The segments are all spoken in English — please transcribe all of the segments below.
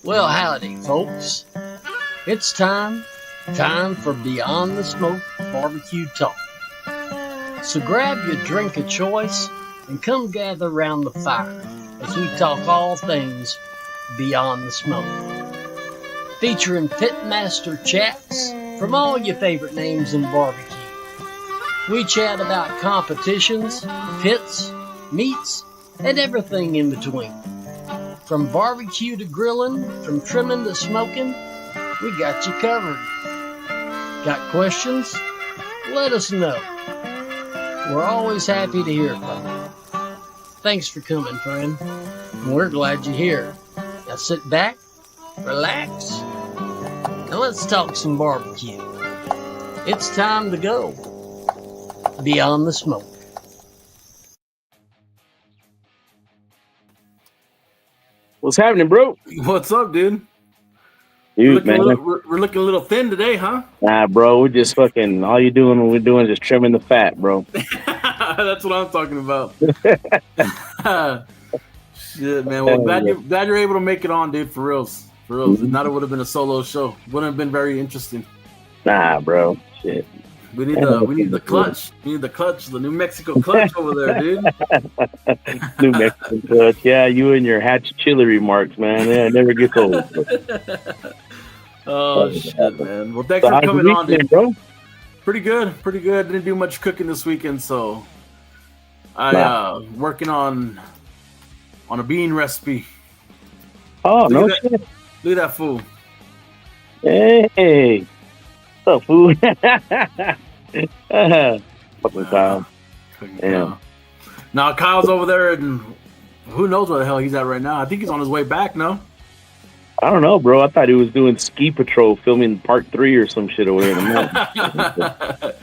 Well, howdy, folks. It's time for Beyond the Smoke Barbecue Talk. So grab your drink of choice and come gather around the fire as we talk all things Beyond the Smoke. Featuring pitmaster chats from all your favorite names in barbecue. We chat about competitions, pits, meats, and everything in between. From barbecue to grilling, from trimming to smoking, we got you covered. Got questions? Let us know. We're always happy to hear from you. Thanks for coming, friend. We're glad you're here. Now sit back, relax, and let's talk some barbecue. It's time to go Beyond the Smoke. What's happening, bro? What's up, dude? Dude, We're looking a little thin today, huh? Nah, bro. We're just fucking, all you doing, what we're doing is just trimming the fat, bro. That's what I'm talking about. Shit, man. Well, glad you're able to make it on, dude, for reals. For reals. If not, it would have been a solo show. Wouldn't have been very interesting. Nah, bro. Shit. We need the clutch. We need the clutch, the New Mexico clutch over there, dude. New Mexico clutch. Yeah, you and your hatchchillery remarks, man. Yeah, it never gets old. Oh, shit, man. Well, thanks for coming on, dude. Bro? Pretty good. Didn't do much cooking this weekend, so I working on a bean recipe. Oh, no shit. Look at that fool. Hey. What's up, fool? Fucking Kyle. Yeah. Now Kyle's over there, and who knows where the hell he's at right now. I think he's on his way back, no? I don't know, bro. I thought he was doing ski patrol, filming part 3 or some shit over there in the mountains.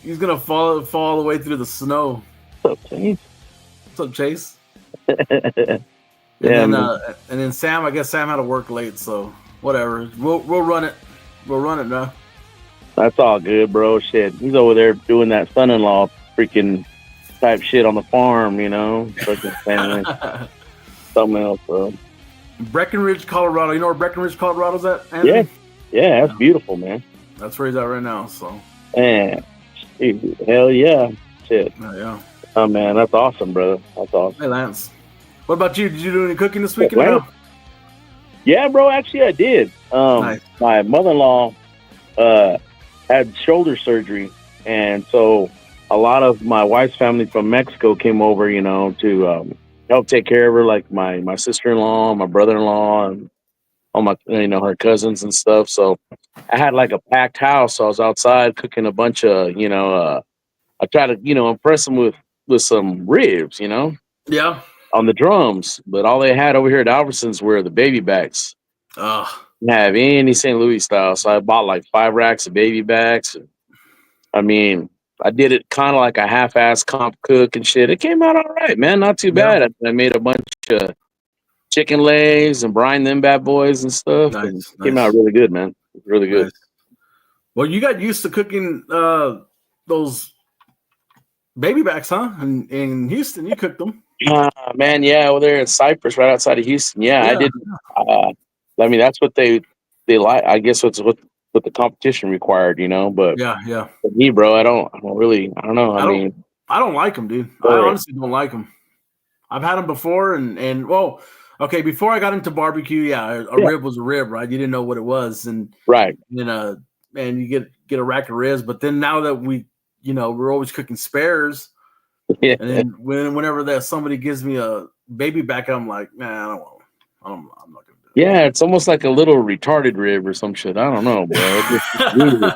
He's gonna fall all the way through the snow. What's up, Chase? What's up, Chase? And then Sam. I guess Sam had to work late, so whatever. We'll run it. We'll run it now. That's all good, bro. Shit, he's over there doing that son-in-law freaking type shit on the farm, you know. Fucking family. Something else, bro. Breckenridge, Colorado. You know where Breckenridge, Colorado's at, Anthony? Yeah, that's beautiful, man. That's where he's at right now. So. Man, hell yeah, shit. Yeah. Oh man, that's awesome, brother. That's awesome. Hey, Lance. What about you? Did you do any cooking this weekend? Well, yeah, bro. Actually, I did. Nice. My mother-in-law had shoulder surgery, and so a lot of my wife's family from Mexico came over, you know, to help take care of her, like my sister-in-law, my brother-in-law, and all my, you know, her cousins and stuff. So I had like a packed house. So I was outside cooking a bunch of, you know, I try to, you know, impress them with some ribs, you know, Yeah. on the drums. But all they had over here at Albertsons were the baby backs. Ugh. Didn't have any St. Louis style. So I bought like 5 racks of baby backs. And, I mean, I did it kind of like a half-ass comp cook and shit. It came out all right, man. Not too bad. I made a bunch of chicken legs and brine them bad boys and stuff. And Nice, came out really good, man. Really good. nice. Well, you got used to cooking those baby backs, huh? In Houston, you cooked them. Man, yeah, well, they're in Cypress, right outside of Houston. Yeah, I didn't. I mean, that's what they like. I guess what the competition required, But Yeah. for me, bro, I don't know. I don't like them, dude. I honestly don't like them. I've had them before, and well, okay. Before I got into barbecue, a rib was a rib, right? You didn't know what it was, and right, and you get a rack of ribs. But then now that we're always cooking spares, yeah, and then whenever that somebody gives me a baby back, I'm like, nah, I don't want. I'm not gonna do it. yeah. It's almost like a little retarded rib or some shit. I don't know, bro.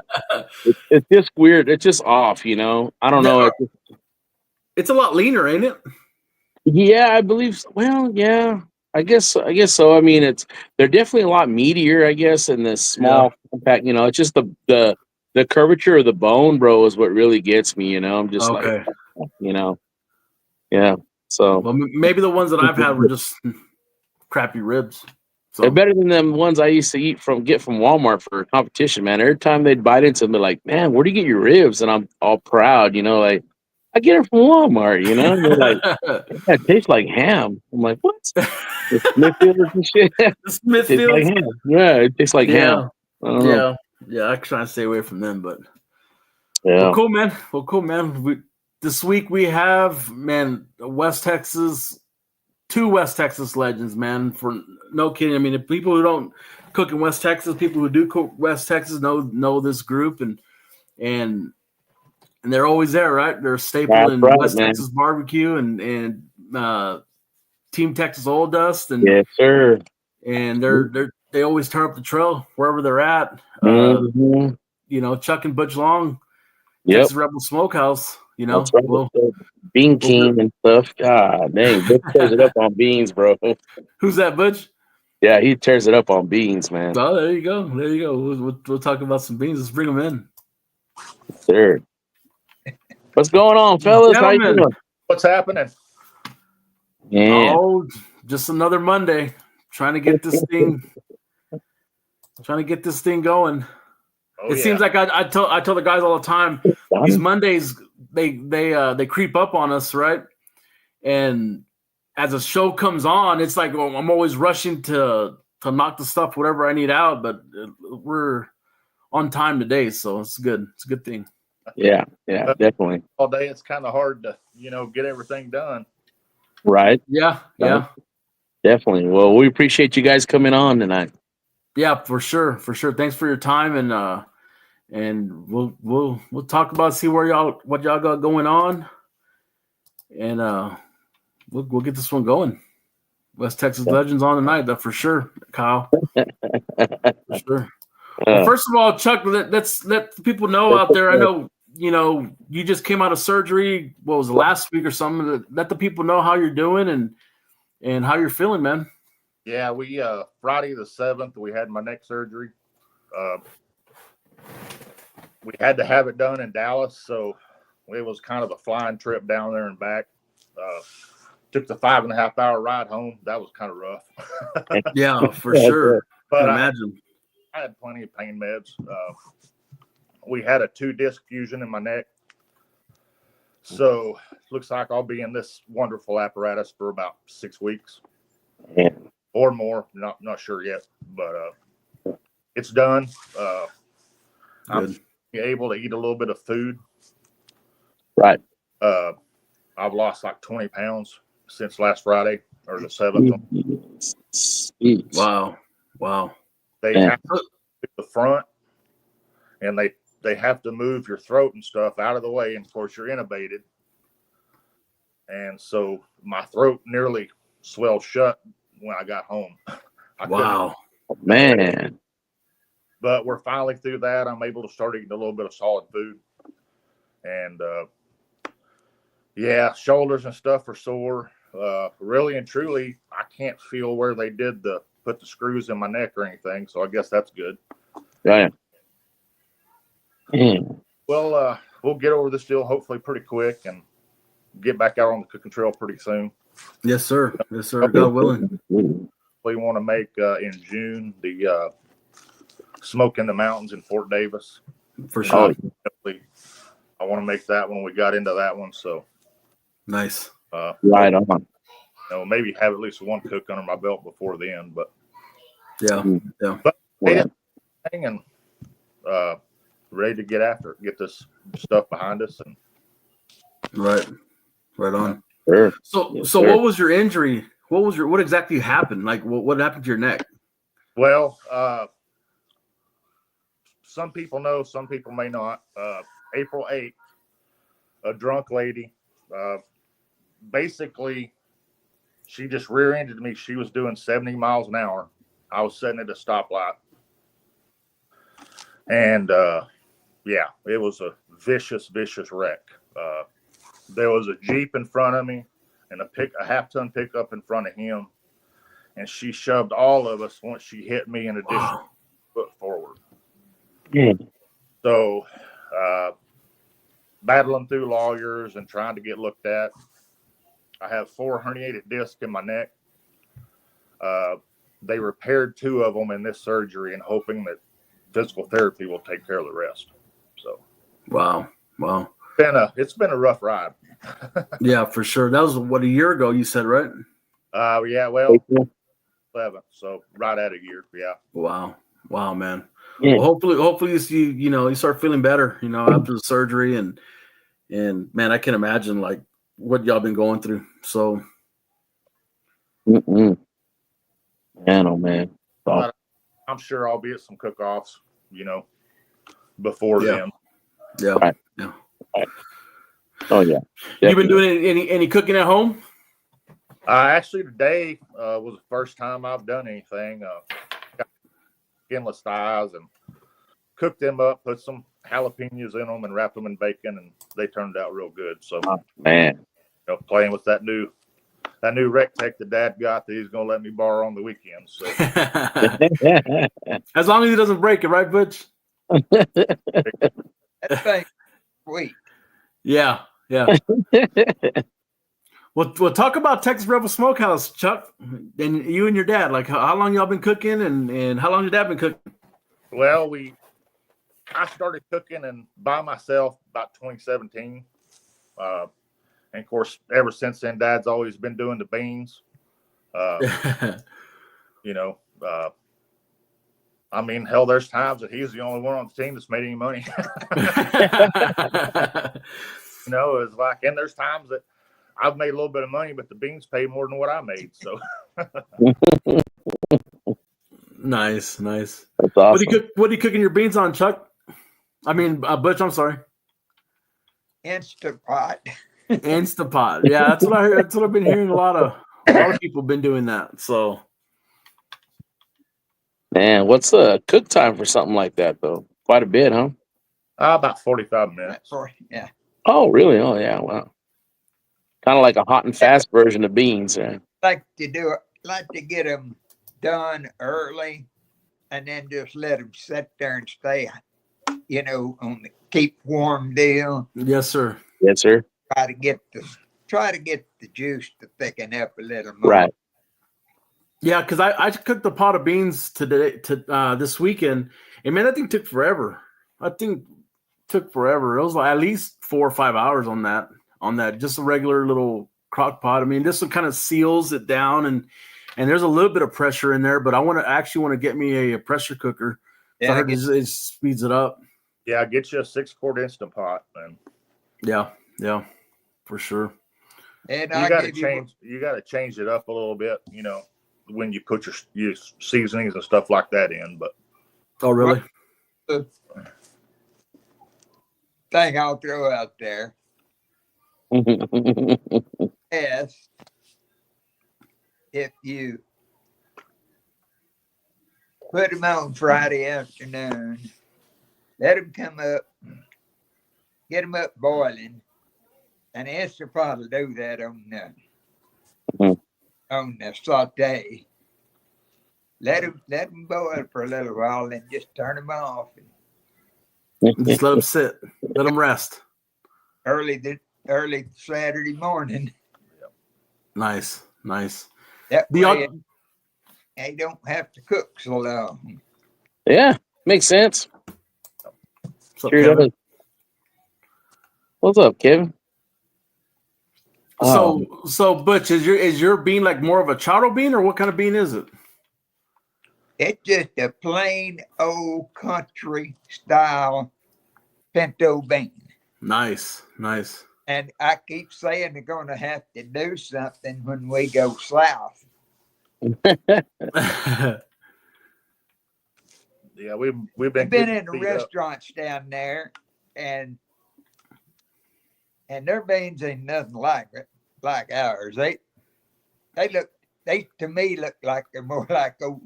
It's just weird. It's just off, I don't know. It's a lot leaner, ain't it? Yeah, I believe so. Well, yeah, I guess so. I mean, they're definitely a lot meatier, I guess, in this small compact. It's just the curvature of the bone, bro, is what really gets me. I'm just Okay. yeah. So Well, maybe the ones that I've had were just crappy ribs. So they're better than them ones I used to get from Walmart for competition, man. Every time they'd bite into them, they're like, "Man, where do you get your ribs?" And I'm all proud, like, I get it from Walmart, And they're like, "Yeah, it tastes like ham." I'm like, "What?" The Smithfield and shit. Tastes like ham. Yeah, it tastes like ham. I don't know. Yeah. I try to stay away from them, but Yeah. Well, cool, man. This week we have, man, two West Texas legends, man. For no kidding, I mean, the people who don't cook in West Texas, people who do cook West Texas know this group, and they're always there, right? They're a staple in West Texas barbecue and Team Texas Oil Dust, and yes, sir. And they always turn up the trail wherever they're at. Chuck and Butch Long, Texas Rebel Smokehouse. That's right. Bean King and stuff. God dang, Butch tears it up on beans, bro. Who's that, Butch? Yeah, he tears it up on beans, man. Oh, there you go. We'll talk about some beans. Let's bring them in. Sure. What's going on, fellas? How you doing? What's happening? Yeah. Oh, just another Monday. Trying to get this thing going. Seems like I tell the guys all the time, these Mondays they creep up on us, right? And as a show comes on, it's like I'm always rushing to knock the stuff, whatever I need out, but we're on time today, so it's good. It's a good thing. Yeah, definitely. All day it's kind of hard to, get everything done. Right. Yeah. Definitely. Well, we appreciate you guys coming on tonight. Yeah, for sure. Thanks for your time, and we'll talk about what y'all got going on, and we'll get this one going. West Texas Legends on tonight, that for sure, Kyle. For sure. Well, first of all, Chuck, let's let the people know out there. I know you just came out of surgery. What was it, last week or something? Let the people know how you're doing and how you're feeling, man. Yeah, we Friday the 7th, we had my neck surgery. We had to have it done in Dallas, so it was kind of a flying trip down there and back. Took the 5.5-hour ride home. That was kind of rough. Yeah, for sure. But I imagine. I had plenty of pain meds. We had a 2-disc fusion in my neck. So looks like I'll be in this wonderful apparatus for about 6 weeks. Yeah. Or more. Not sure yet. But it's done. I'm able to eat a little bit of food. Right. I've lost like 20 pounds since last Friday or the 7th. Wow. They have to do the front, and they have to move your throat and stuff out of the way. And of course, you're intubated. And so my throat nearly swelled shut when I got home. Wow. Man. But we're finally through that. I'm able to start eating a little bit of solid food. And shoulders and stuff are sore. Really and truly, I can't feel where they did put the screws in my neck or anything. So I guess that's good. Yeah. Mm. Well, we'll get over this deal hopefully pretty quick and get back out on the cooking trail pretty soon. Yes, sir. Yes, sir. God willing. We want to make in June the Smoke in the Mountains in Fort Davis. For sure. I want to make that one. We got into that one, so Nice. Right on. Maybe have at least one cook under my belt before then. But yeah. But and ready to get after it, get this stuff behind us, and right on. Sure. So Yes, so sir. what was your injury? What exactly happened? Like what happened to your neck? Well, some people know, some people may not. April 8th, a drunk lady, basically, she just rear-ended me. She was doing 70 miles an hour. I was sitting at a stoplight. And, it was a vicious wreck. There was a Jeep in front of me and a half-ton pickup in front of him. And she shoved all of us once she hit me in addition foot forward. Yeah. So, battling through lawyers and trying to get looked at. I have 4 herniated discs in my neck. They repaired 2 of them in this surgery and hoping that physical therapy will take care of the rest. So, Wow. It's been a rough ride. Yeah, for sure. That was a year ago, you said, right? Yeah, well, 11. So right at a year. Yeah. Wow, man. Yeah. Well, hopefully you start feeling better, after the surgery and man, I can imagine like what y'all been going through. So Man, oh man. Oh. I'm sure I'll be at some cook-offs, before then. Yeah. Right. Yeah. Right. Oh yeah. You been doing any cooking at home? Actually, today was the first time I've done anything. Got skinless thighs and cooked them up, put some jalapenos in them, and wrapped them in bacon, and they turned out real good. So, man, playing with that new rec tech that Dad got that he's gonna let me borrow on the weekends. So, as long as he doesn't break it, right, Butch? That thing, sweet. Yeah. Well, talk about Texas Rebel Smokehouse, Chuck, and you and your dad. Like, how long y'all been cooking, and how long your dad been cooking? Well, I started cooking and by myself about 2017, and of course, ever since then, Dad's always been doing the beans. I mean, hell, there's times that he's the only one on the team that's made any money. It's like, and there's times that I've made a little bit of money, but the beans pay more than what I made. So nice. That's awesome. What do you cooking your beans on, Chuck? I mean, Butch. I'm sorry. Instapot. Instapot. Yeah, that's what I heard. That's what I've been hearing. A lot of people been doing that. So, Man, what's the cook time for something like that though? Quite a bit, huh? about 45 minutes. Yeah. Oh, really? Oh, yeah. Wow. Kind of like a hot and fast version of beans. Yeah. Like to get them done early, and then just let them sit there and stay, on the keep warm deal. yes, sir. Yes, sir. Try to get the juice to thicken up a little more. Right. Yeah, because I cooked a pot of beans this weekend, and man, that thing took forever. It was like at least 4 or 5 hours on that. Just a regular little crock pot. I mean, this one kind of seals it down, and there's a little bit of pressure in there, but I want to get me a pressure cooker. Yeah, So I heard it speeds it up. Yeah, get you a 6-quart Instant Pot, man. Yeah, for sure. And you got to change it up a little bit, when you put your seasonings and stuff like that in. But oh, really? Thing I'll throw out there. Yes, if you put them on Friday afternoon, let them come up, get them up boiling, and Instapot will do that on the saute. Let them boil for a little while, then just turn them off. Just let them sit. Let them rest. Early Saturday morning. Nice. That The way odd- they don't have to cook so long. Yeah, makes sense. What's up, Sure Kevin? does. What's up, Kevin? So Butch, is your bean like more of a charo bean, or what kind of bean is it? It's just a plain old country style pinto bean. Nice. And I keep saying they're going to have to do something when we go south. Yeah, we've We've been been getting in the beat up. restaurants down there, and their beans ain't nothing like ours. They to me look like they're more like old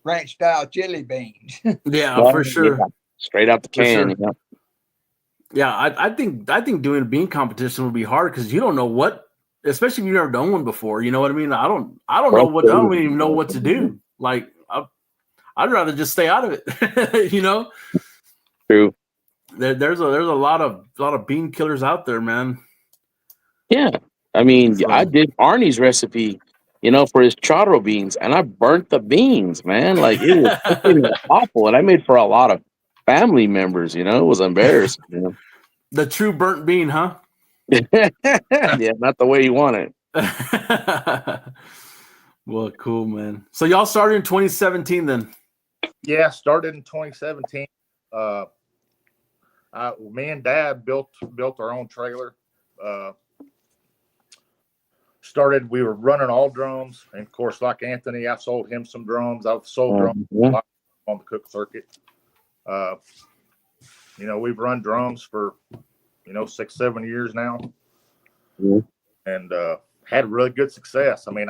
ranch style chili beans. Yeah, Well, for sure. yeah, straight out the For can. sure. You know? Yeah, I think doing a bean competition would be hard because you don't know what, especially if you've never done one before. You know what I mean? I don't even know what to do. Like I'd rather just stay out of it. You know, True. there's a lot of bean killers out there, man. Yeah. I mean, So- I did Arnie's recipe, for his charo beans, and I burnt the beans, man. Like it was freaking awful. And I made for a lot of family members, it was embarrassing. The true burnt bean, huh? Yeah, not the way you want it. Well, cool, man. So y'all started in 2017 then? Yeah, started in 2017. Me and Dad built our own trailer. We were running all drums, and of course, like Anthony, I sold him some drums. I've sold drums a lot on the cook circuit. We've run drums for 6-7 years now, and had really good success. I mean,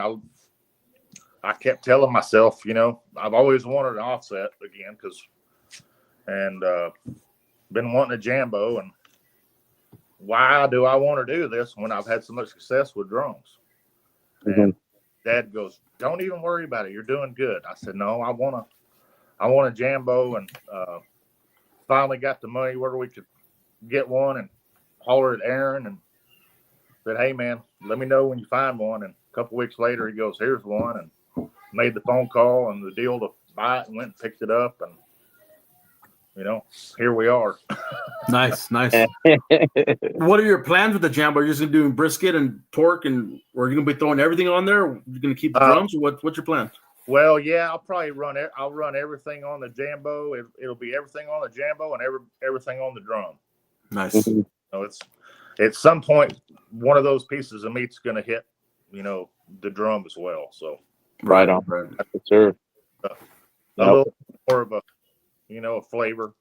I kept telling myself, I've always wanted an offset again and been wanting a jambo. And why do I want to do this when I've had so much success with drums? And Dad goes, "Don't even worry about it. You're doing good." I said, "No, I want a jambo," and finally got the money where we could get one, and hollered at Aaron and said, "Hey man, let me know when you find one." And a couple weeks later, he goes, "Here's one," and made the phone call and the deal to buy it, and went and picked it up, and here we are. Nice. What are your plans with the jambo? Are you just gonna do brisket and pork, and or are you gonna be throwing everything on there? Or you gonna keep the drums, or what's your plan? Well, yeah, I'll probably run it. I'll run everything on the jambo. It'll be everything on the jambo and everything on the drum. Nice. So it's at some point one of those pieces of meat's going to hit, the drum as well. So Right on. Sure. A little more of a flavor.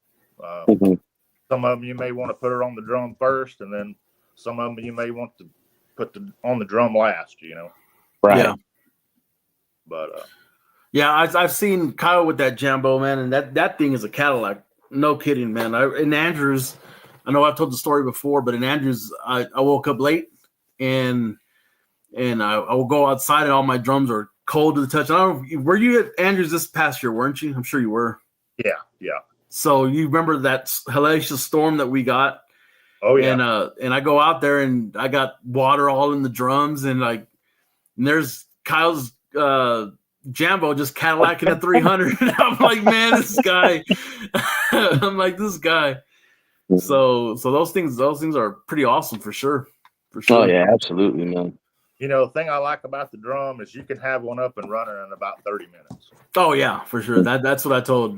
Some of them you may want to put it on the drum first, and then some of them you may want to put on the drum last. Right. Yeah. But yeah, I've seen Kyle with that jambo, man, and that thing is a Cadillac. No kidding, man. In Andrews, I know I've told the story before, but in Andrews, I woke up late and I will go outside and all my drums are cold to the touch. I don't know, were you at Andrews this past year, weren't you? I'm sure you were. Yeah. So you remember that hellacious storm that we got? Oh yeah. And I go out there and I got water all in the drums, and there's Kyle's jambo just Cadillacing at 300. I'm like, man, this guy. I'm like, this guy. So those things are pretty awesome for sure. Oh yeah, absolutely, man. The thing I like about the drum is you can have one up and running in about 30 minutes. Oh yeah, for sure. That's what I told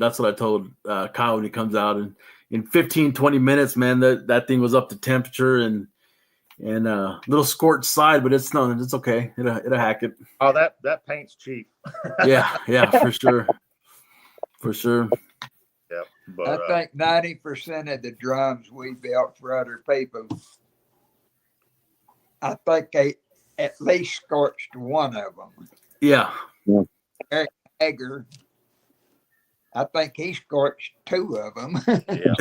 Kyle when he comes out, and in 15-20 minutes, man, that thing was up to temperature and little scorched side, but it's okay. It'll hack it. Oh, that paint's cheap. yeah, for sure. Yeah, but I think 90% of the drums we built for other people, I think they at least scorched one of them. Yeah. Eric Hager, I think he scorched two of them. yeah.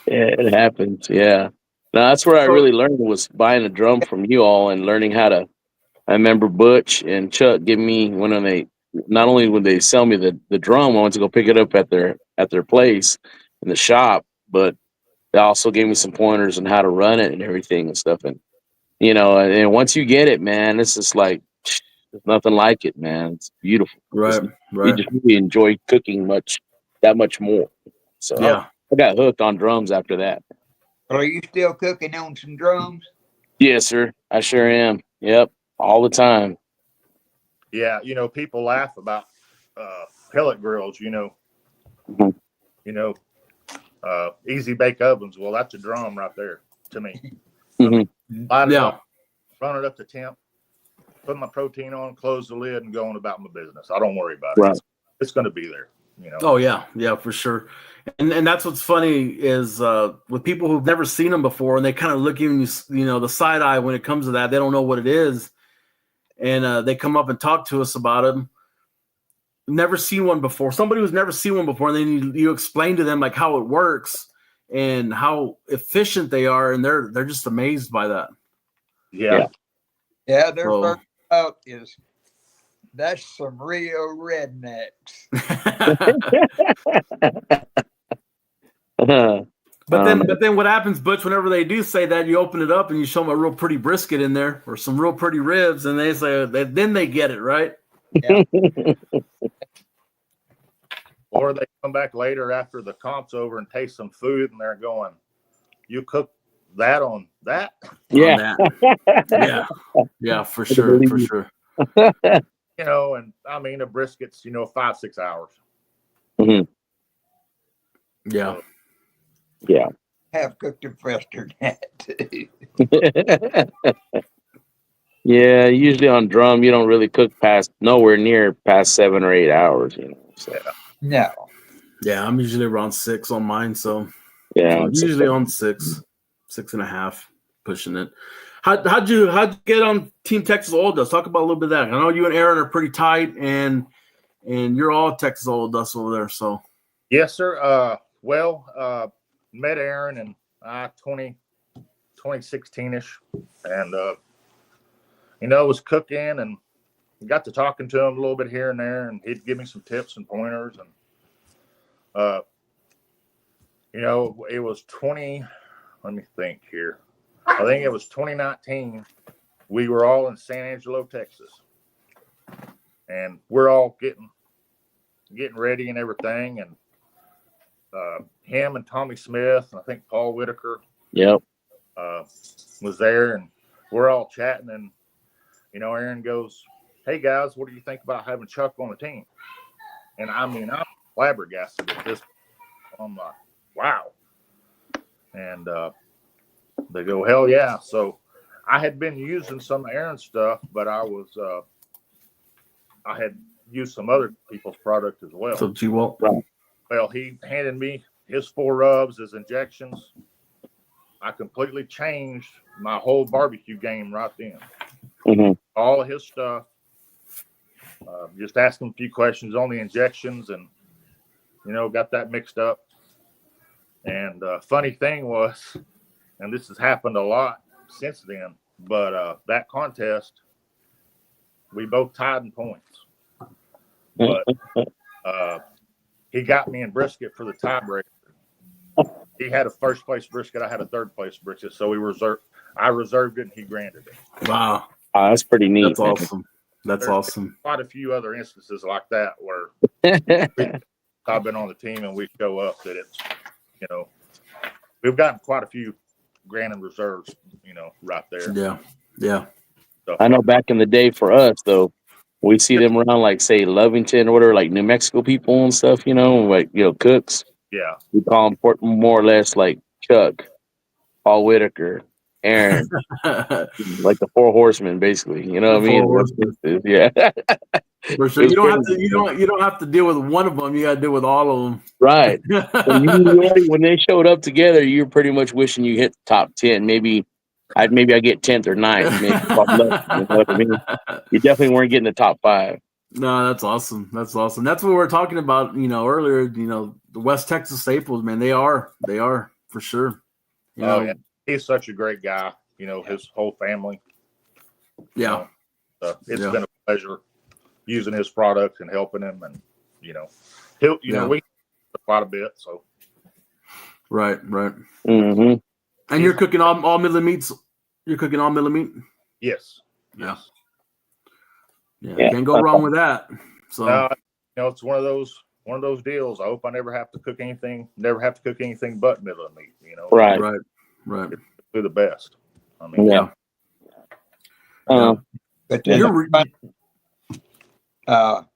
Yeah, it happens. Yeah. No, that's where I really learned was buying a drum from you all and learning how to. I remember Butch and Chuck give me not only would they sell me the drum, I went to go pick it up at their place in the shop, but they also gave me some pointers on how to run it and everything and stuff. And you know, and once you get it, man, it's just like there's nothing like it, man. It's beautiful. Right, You just really enjoy cooking that much more. So Yeah. I got hooked on drums after that. Are you still cooking on some drums? Yes, sir. I sure am. Yep, all the time. Yeah, people laugh about pellet grills. Mhm. Easy bake ovens. Well, that's a drum right there to me. Mhm. Light it Yeah. up, run it up to temp, put my protein on, close the lid, and go on about my business. I don't worry about it. Right. It's going to be there. Oh yeah, for sure. And that's what's funny is with people who've never seen them before, and they kind of look giving you the side eye when it comes to that. They don't know what it is, and they come up and talk to us about them. Never seen one before. Somebody who's never seen one before, and then you explain to them like how it works and how efficient they are, and they're just amazed by that. Yeah. Yeah, their So- first thought is that's some real rednecks. But then what happens, Butch, whenever they do say that, you open it up and you show them a real pretty brisket in there or some real pretty ribs, and they say then they get it, right? Yeah. Or they come back later after the comp's over and taste some food, and they're going, "You cooked that on that?" Yeah. On that. Yeah, for sure. And I mean, a brisket's 5-6 hours. Mhm. Yeah. Yeah. Have cooked them faster than that too. Yeah, usually on drum you don't really cook nowhere near past 7 or 8 hours, So No. Yeah, I'm usually around 6 on mine, so yeah, it's usually on 6.5, pushing it. How'd you get on Team Texas Oil Dust? Talk about a little bit of that. I know you and Aaron are pretty tight, and you're all Texas Oil Dust over there. So Yes, sir. Met Aaron in 2016ish, and was cooking and got to talking to him a little bit here and there, and he'd give me some tips and pointers, and it was 20. Let me think here. I think it was 2019. We were all in San Angelo, Texas, and we're all getting ready and everything, and him and Tommy Smith, and I think Paul Whitaker, Yep. was there, and we're all chatting, and Aaron goes, "Hey guys, what do you think about having Chuck on the team?" And I mean, I'm flabbergasted at this. I'm like, wow. And they go, "Hell yeah!" So I had been using some of Aaron's stuff, but I had used some other people's product as well. So G-Walt. Right. Well, he handed me his 4 rubs, his injections. I completely changed my whole barbecue game right then. Mhm. All of his stuff. Just asked him a few questions on the injections, and got that mixed up. And funny thing was, and this has happened a lot since then, but that contest, we both tied in points. But he got me in brisket for the tiebreaker. He had a first place brisket. I had a third place brisket. So I reserved it, and he granted it. Wow, That's pretty neat. that's awesome. That's There's awesome. Quite a few other instances like that where I've been on the team and we show up that it's, we've gotten quite a few granted reserves, right there. Yeah. So, I know back in the day for us though, we see them around like say Lovington or whatever, like New Mexico people and stuff, cooks. yeah. We call them more or less like Chuck, Paul Whitaker, Aaron, like the 4 horsemen, basically. You know what I mean? 4 horsemen. Yeah. For sure. You don't have to deal with one of them. You got to deal with all of them. Right. When they showed up together, you're pretty much wishing you hit the top 10. Maybe I get 10th or 9th. Maybe you know what I mean? You definitely weren't getting the top 5. No, that's awesome. That's awesome. That's what we were talking about, earlier. The West Texas staples, man. They are for sure. Yeah. He's such a great guy. His whole family. Yeah. It's been a pleasure using his products and helping him, and we quite a bit. So. Right. Mm-hmm. And you're cooking all middle meats You're cooking all meat. Yes. Yeah. Yes. Yeah. Can't go wrong with that. So It's one of those deals. I hope I never have to cook anything but middle of meat. Right. Right. Do the best. I mean, Yeah. But Yeah. then,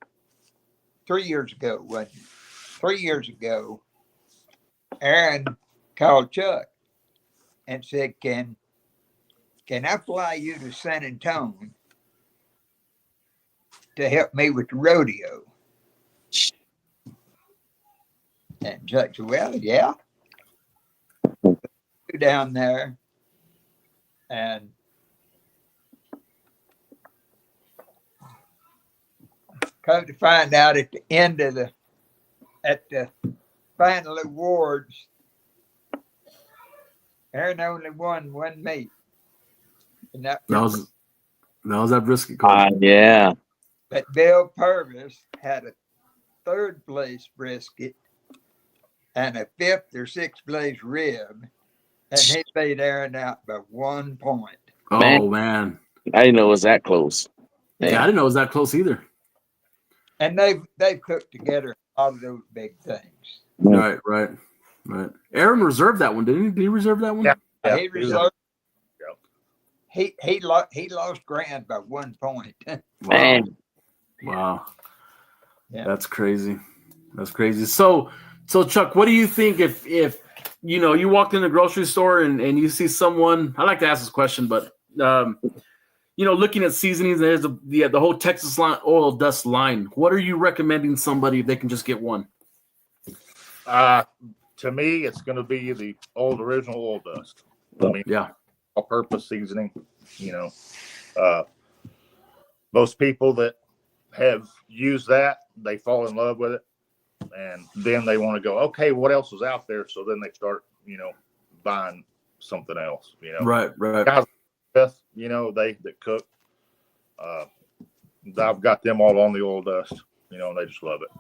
3 years ago, 3 years ago, Aaron called Chuck and said, "Can I fly you to San Antonio to help me with the rodeo?" And Chuck said, "Well, yeah, down there." And come to find out at the final awards, Aaron only won one meat. And that was that brisket call. Yeah. But Bill Purvis had a third place brisket and a fifth or sixth place rib, and he beat Aaron out by 1 point. Oh man. I didn't know it was that close. Yeah, I didn't know it was that close either. And they've cooked together all of those big things. Right. Aaron reserved that one, didn't he? Did he reserve that one? Yeah. He reserved. He lost Grant by 1 point. Wow. Yeah. That's crazy. So Chuck, what do you think if you walked in the grocery store and you see someone? I like to ask this question, but looking at seasonings, there's the whole Texas line, oil dust line. What are you recommending somebody if they can just get one? To me, it's going to be the original oil dust. I mean, all-purpose seasoning. Most people that have used that, they fall in love with it, and then they want to go, okay, what else is out there? So then they start, buying something else. Right. Guys, that cook. I've got them all on the oil dust, and they just love it.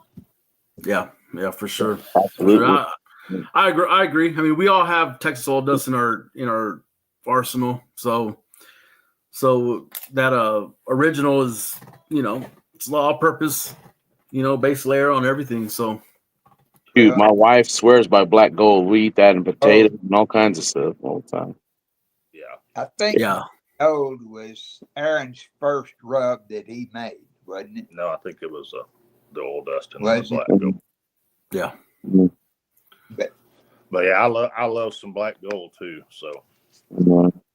Yeah, for sure. Absolutely. I agree. I mean, we all have Texas oil dust in our arsenal, so that original is it's all purpose, base layer on everything. So, Dude, my wife swears by black gold. We eat that in potatoes and all kinds of stuff all the time. Yeah, I think gold was Aaron's first rub that he made, wasn't it? No, I think it was the oil dust and Was the it? black gold. Yeah. But yeah, I love some black gold too. So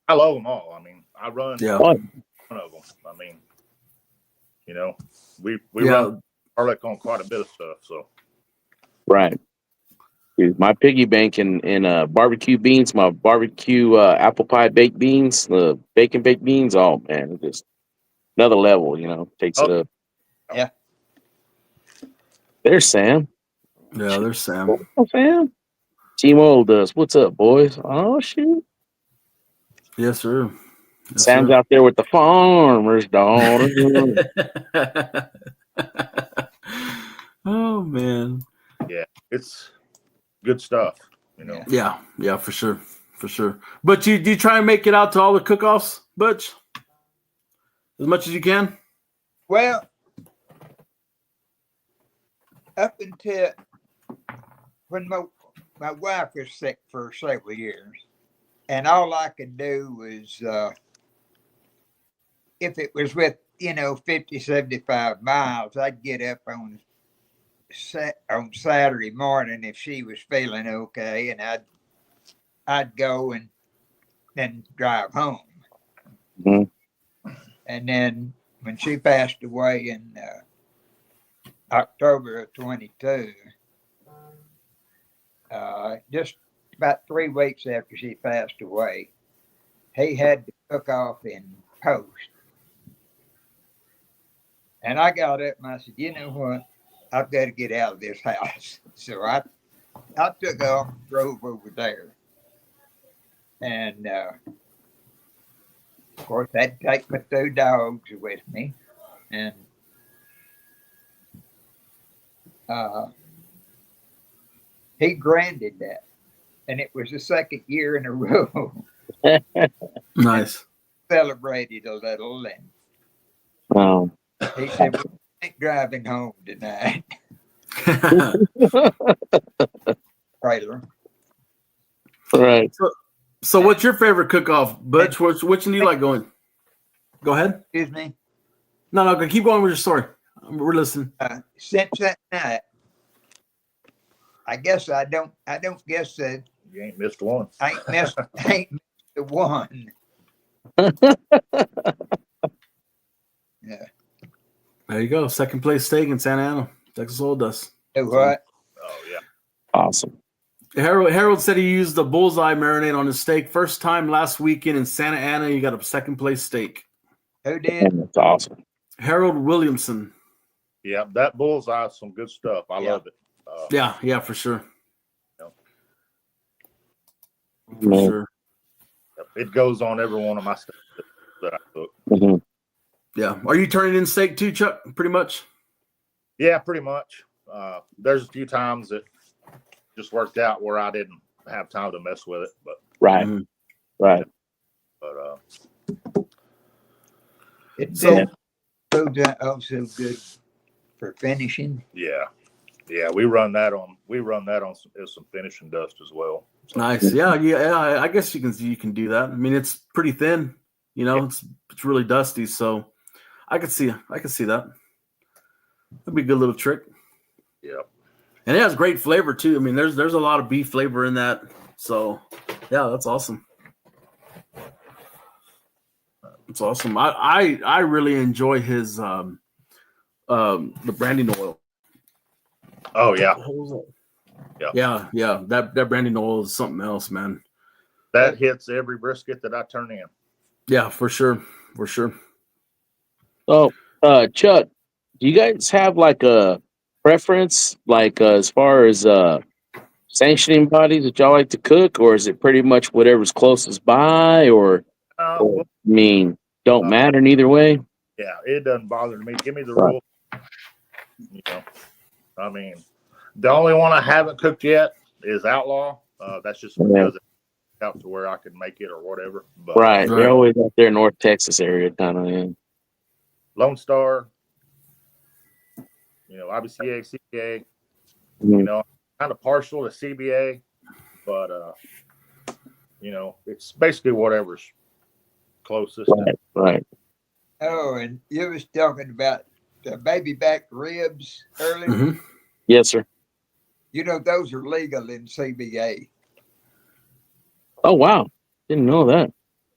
I love them all. I mean, I run one of them. I mean, we run garlic on quite a bit of stuff. So right. Dude, my piggy bank in barbecue beans, my barbecue apple pie baked beans, the bacon baked beans. Oh man, it's just another level. Takes it up. Yeah. There's Sam. Yeah, there's Sam. Oh, Sam. Team Oil does. What's up, boys? Oh shoot. Yes, sir. Sam's out there with the farmer's daughter. Oh man. Yeah, it's good stuff. Yeah, for sure. But do you try and make it out to all the cook-offs, Butch? As much as you can? Well, up until when my wife was sick for several years, and all I could do was, if it was with, 50, 75 miles, I'd get up on Saturday morning if she was feeling okay, and I'd go and then drive home. Mm-hmm. And then when she passed away in October of 22, just about 3 weeks after she passed away, he had to cook off in post. And I got up and I said, you know what? I've got to get out of this house. So I took off and drove over there. And of course, I'd take my 2 dogs with me. And he granted that. And it was the second year in a row Nice. Celebrated a little, and Oh. he said, "We ain't driving home tonight, trailer." Right. So what's your favorite cook-off, Butch? Which one do you like going? Go ahead. Excuse me. No, keep going with your story. We're listening. Since that night, I guess I don't guess that You ain't missed one. I ain't missed the one. Yeah. There you go. Second place steak in Santa Ana, Texas Oil Dust. Do what? Oh yeah. Awesome. Harold said he used the bullseye marinade on his steak. First time last weekend in Santa Ana, you got a second place steak. Who did? That's awesome. Harold Williamson. Yeah, that bullseye is some good stuff. I love it. Yeah, for sure. For Man. sure. It goes on every one of my steaks that I cook. Mm-hmm. Yeah. Are you turning in steak too, Chuck? Pretty much. Yeah, pretty much. There's a few times that just worked out where I didn't have time to mess with it, but Right. Mhm. Right. It So- goes out also good for finishing. yeah, we run that on some finishing dust as well. So, Nice. Yeah. I guess you can do that. I mean, it's pretty thin. You know, it's really dusty. So I could see that. That'd be a good little trick. yeah. And it has great flavor too. I mean, there's a lot of beef flavor in that. So yeah, that's awesome. It's awesome. I really enjoy his the branding oil. Oh yeah, Yeah. That branding oil is something else, man. that hits every brisket that I turn in. Yeah, for sure. So, Chuck, do you guys have like a preference, like as far as sanctioning bodies that y'all like to cook, or is it pretty much whatever's closest by, or Well, I mean, don't matter neither way? yeah, it doesn't bother me. Give me the Right. rule. You know, I mean, the only one I haven't cooked yet is Outlaw. That's just because it's out to where I can make it or whatever. But Right. Right. They're always out there in North Texas area, kind of. Yeah. Lone Star, IBCA, CBA, Mhm. kind of partial to CBA, but it's basically whatever's closest. Right. Oh, and you was talking about the baby back ribs earlier. Mhm. Yes, sir. You know, those are legal in CBA. Oh, wow. Didn't know that.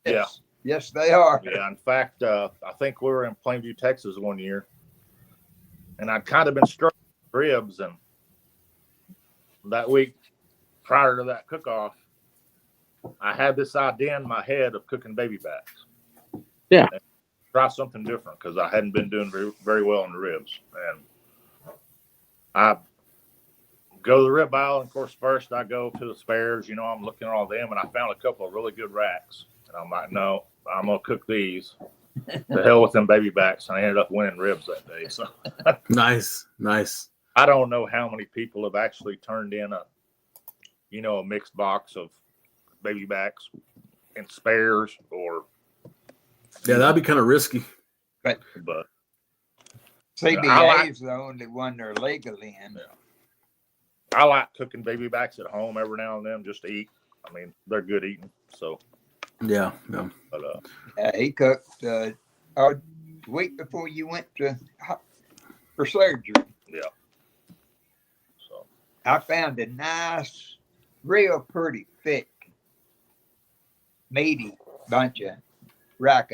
Yes. Yes, they are. Yeah, in fact, I think we were in Plainview, Texas one year, and I'd kind of been struck with ribs, and that week prior to that cook-off, I had this idea in my head of cooking baby backs. Yeah. And try something different because I hadn't been doing very, very well in the ribs, and I go to the rib aisle, and of course, first I go to the spares. I'm looking at all them, and I found a couple of really good racks, and I'm like, no, I'm gonna cook these. The hell with them baby backs, and I ended up winning ribs that day. So Nice. I don't know how many people have actually turned in a mixed box of baby backs and spares, or Yeah, that'd be kind of risky. but CBA is the only one they're legal in. Yeah. I like cooking baby backs at home every now and then just to eat. I mean, they're good eating. So, Yeah. but He cooked a week before you went for surgery. yeah. So I found a nice, real pretty thick, meaty bunch of rack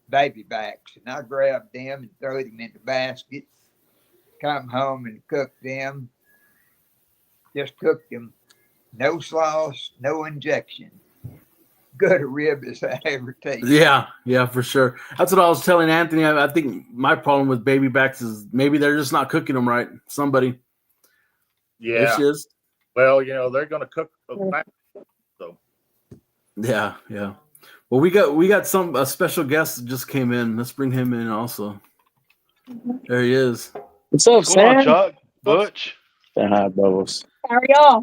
baby backs, and I grabbed them and threw them in the basket. Come home and cooked them. Just cooked them, no sauce, no injection. Good a rib as I ever tasted. Yeah, for sure. That's what I was telling Anthony. I think my problem with baby backs is maybe they're just not cooking them right. Somebody. yeah. There she is. Well, they're going to cook the back. So Yeah. Well, we got a special guest that just came in. Let's bring him in also. There he is. What's up, What's going on, Sam? Chuck? Butch? Say hi, Bubbles. How are y'all?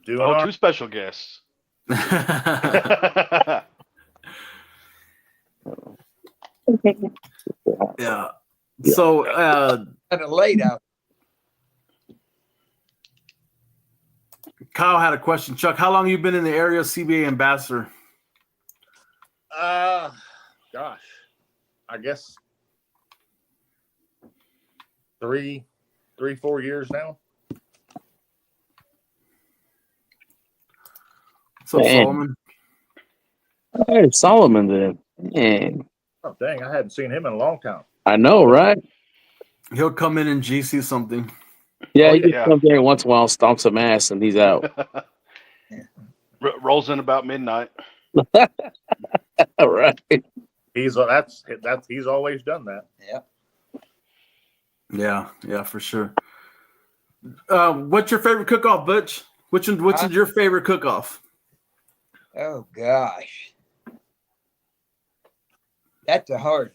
doing Oh, all two special guests. Yeah. So Kind of late out. Kyle had a question. Chuck, how long have you been in the area CBA ambassador? Gosh, I guess 3, 4 years now. What's up, Man. Solomon? Hey, Solomon then. Man. Oh, dang, I hadn't seen him in a long time. I know, right? He'll come in and GC something. Yeah, Oh, he just yeah. comes there once in a while, stomps some ass, and he's out. Rolls in about midnight. All right. He's he's always done that. Yeah. Yeah, for sure. What's your favorite cook-off, Butch? Which is your favorite cook-off? Oh gosh, that's a hard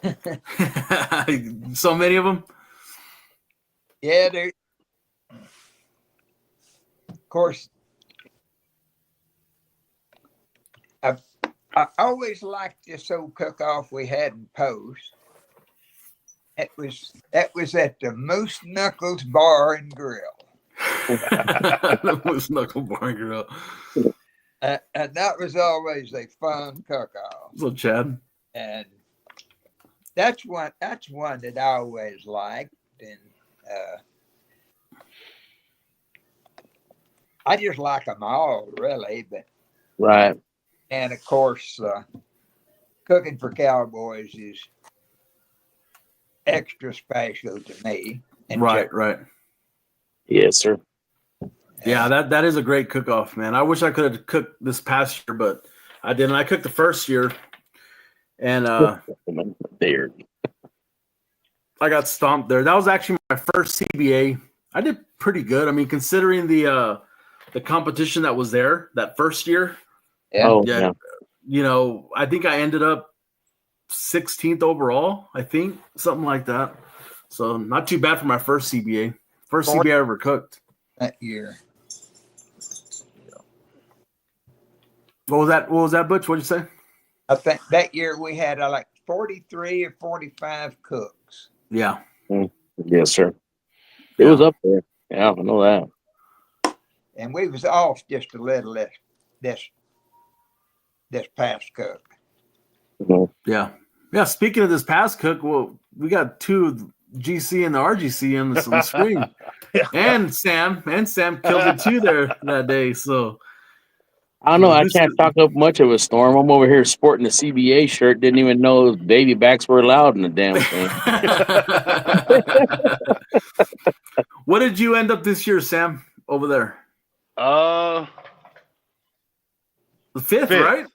one. So many of them. Yeah, there. Of course, I always liked this old cook-off we had in Post. That was at the Moose Knuckles Bar and Grill. The Moose Knuckle Bar and Grill. And that was always a fun cook-off. So Chad. And that's one that I always liked. And I just like them all, really. But Right. and of course, cooking for cowboys is extra special to me. And Right. Yes, sir. Yeah, that is a great cook-off, man. I wish I could have cooked this past year, but I didn't. I cooked the first year, and There. I got stomped there. That was actually my first CBA. I did pretty good. I mean, considering the competition that was there that first year. Yeah. Oh, Yeah. yeah. You know, I think I ended up 16th overall. I think something like that. So not too bad for my first CBA. First CBA I ever cooked. That year. What was that, Butch? What'd you say? I think that year we had like 43 or 45 cooks. Yeah. Yes, sir. It was up there. Yeah, I know that. And we was off just a little this past cook. Mhm. Yeah. Yeah. Speaking of this past cook, well, we got two GC and the RGC on the screen. Yeah. And Sam killed it too there that day. So I don't know. I can't talk up much of a storm. I'm over here sporting the CBA shirt. Didn't even know baby backs were allowed in the damn thing. What did you end up this year, Sam, over there? The The fifth, right?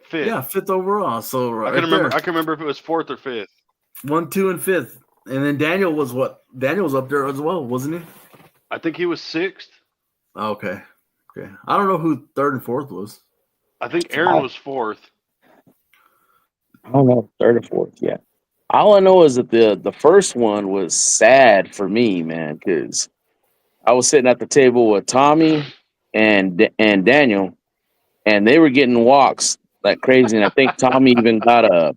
Fifth. Yeah, fifth overall. So I can remember if it was fourth or fifth. 1, 2, and fifth. And then Daniel was what? Daniel was up there as well, wasn't he? I think he was sixth. Oh, okay. I don't know who third and fourth was. I think Aaron was fourth. I don't know, third or fourth. Yeah. All I know is that the first one was sad for me, man, because I was sitting at the table with Tommy and Daniel, and they were getting walks like crazy. And I think Tommy even got a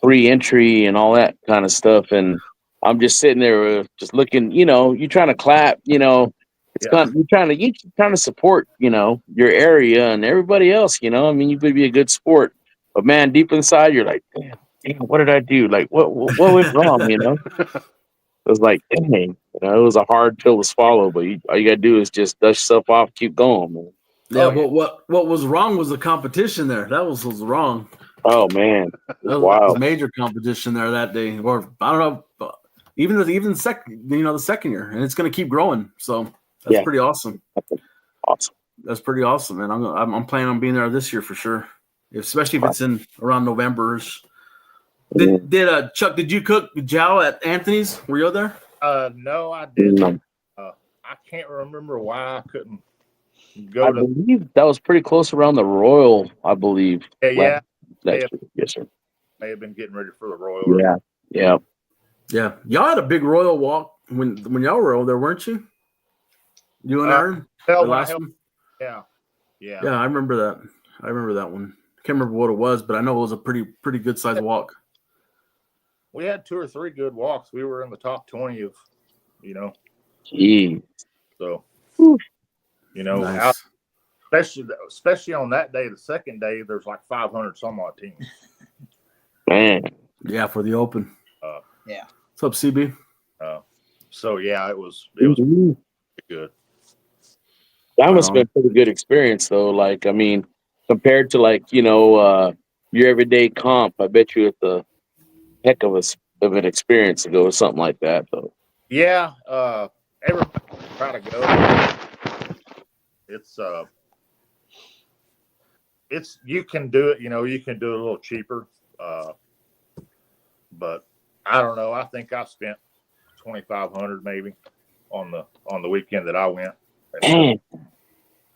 free entry and all that kind of stuff. And I'm just sitting there, just looking. You know, you trying to clap. You know, it's kind of, you're trying to support. You know, your area and everybody else. You know, I mean, you could be a good sport, but man, deep inside, you're like, damn, what did I do? Like, what went wrong? You know, it was like, dang, you know, it was a hard pill to swallow. But all you gotta do is just dust yourself off, keep going, man. Yeah, but what was wrong was the competition there. That was wrong. Oh man, That was a major competition there that day. Or I don't know, even the second, the second year, and it's going to keep growing. So that's pretty awesome. Awesome. That's pretty awesome, man. I'm planning on being there this year for sure, especially if it's in around November-ish. Did Chuck? Did you cook Jow at Anthony's? Were you there? No, I didn't. No. I can't remember why I couldn't I believe that was pretty close around the Royal. I believe. Yeah. Yes, sir. May have been getting ready for the Royal. Yeah. Y'all had a big Royal walk when y'all were over there, weren't you? You and Aaron. The last one? Yeah. Yeah. Yeah, I remember that. I remember that one. I can't remember what it was, but I know it was a pretty good sized walk. We had 2 or 3 good walks. We were in the top 20 of, Gee. so, Nice. especially on that day, the second day, there's like 500 some odd teams. Man. Yeah, for the Open. Yeah. What's up, CB? So yeah, it was Mhm. good. That must have been a pretty good experience, though. Like, I mean, compared to like your everyday comp, I bet you it's a heck of an experience to go with something like that, though. Yeah, everybody try to go. It's you can do it. You can do it a little cheaper, but I don't know. I think I spent $2,500 maybe on the weekend that I went. Dang.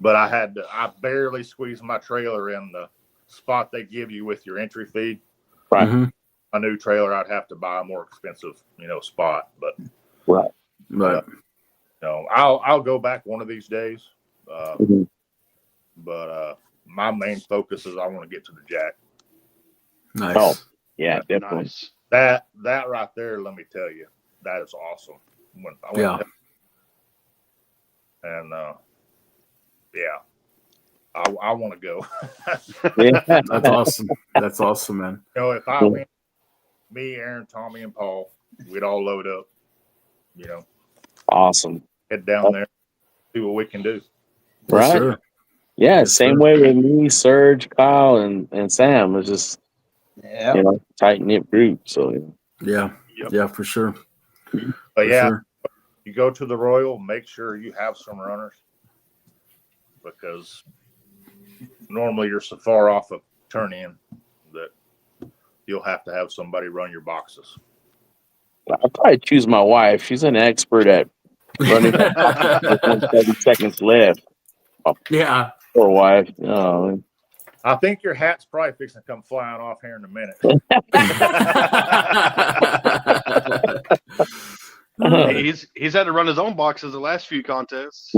But I barely squeezed my trailer in the spot they give you with your entry fee. Right. Mm-hmm. A new trailer, I'd have to buy a more expensive, spot. But Right. I'll go back one of these days. Mhm. But my main focus is I want to get to the Jack. Nice. Oh, yeah, definitely. Nice. That right there, let me tell you, that is awesome. When I went Yeah. and yeah, I want to go. Yeah. That's awesome. That's awesome, man. If I went, me, Aaron, Tommy, and Paul, we'd all load up. Awesome. Head down there, see what we can do. Yes, Right. sir. Yeah, Yes, same sir. way with me, Serge, Kyle, and Sam. It's just Yeah. tight knit group. So Yeah. Yep. Yeah, for sure. But For yeah, sure. you go to the Royal, make sure you have some runners because normally you're so far off a turn in that you'll have to have somebody run your boxes. I'll probably choose my wife. She's an expert at running with 7 seconds left. Yeah. Poor wife. Oh, I think your hat's probably fixing to come flying off here in a minute. He's had to run his own boxes the last few contests.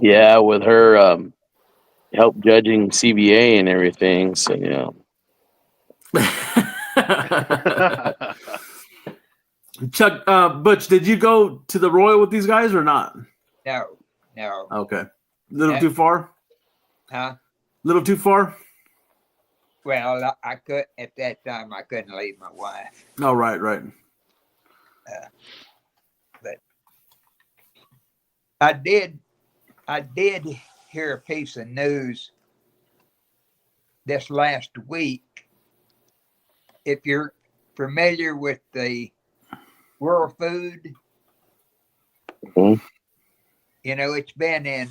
yeah, with her help judging CBA and everything. So Chuck, Butch, did you go to the Royal with these guys or not? No. Okay. Little too far? Huh? Little too far? Well, I could at that time. I couldn't leave my wife. Oh, right. But I did hear a piece of news this last week. If you're familiar with the World Food, Mhm. It's been in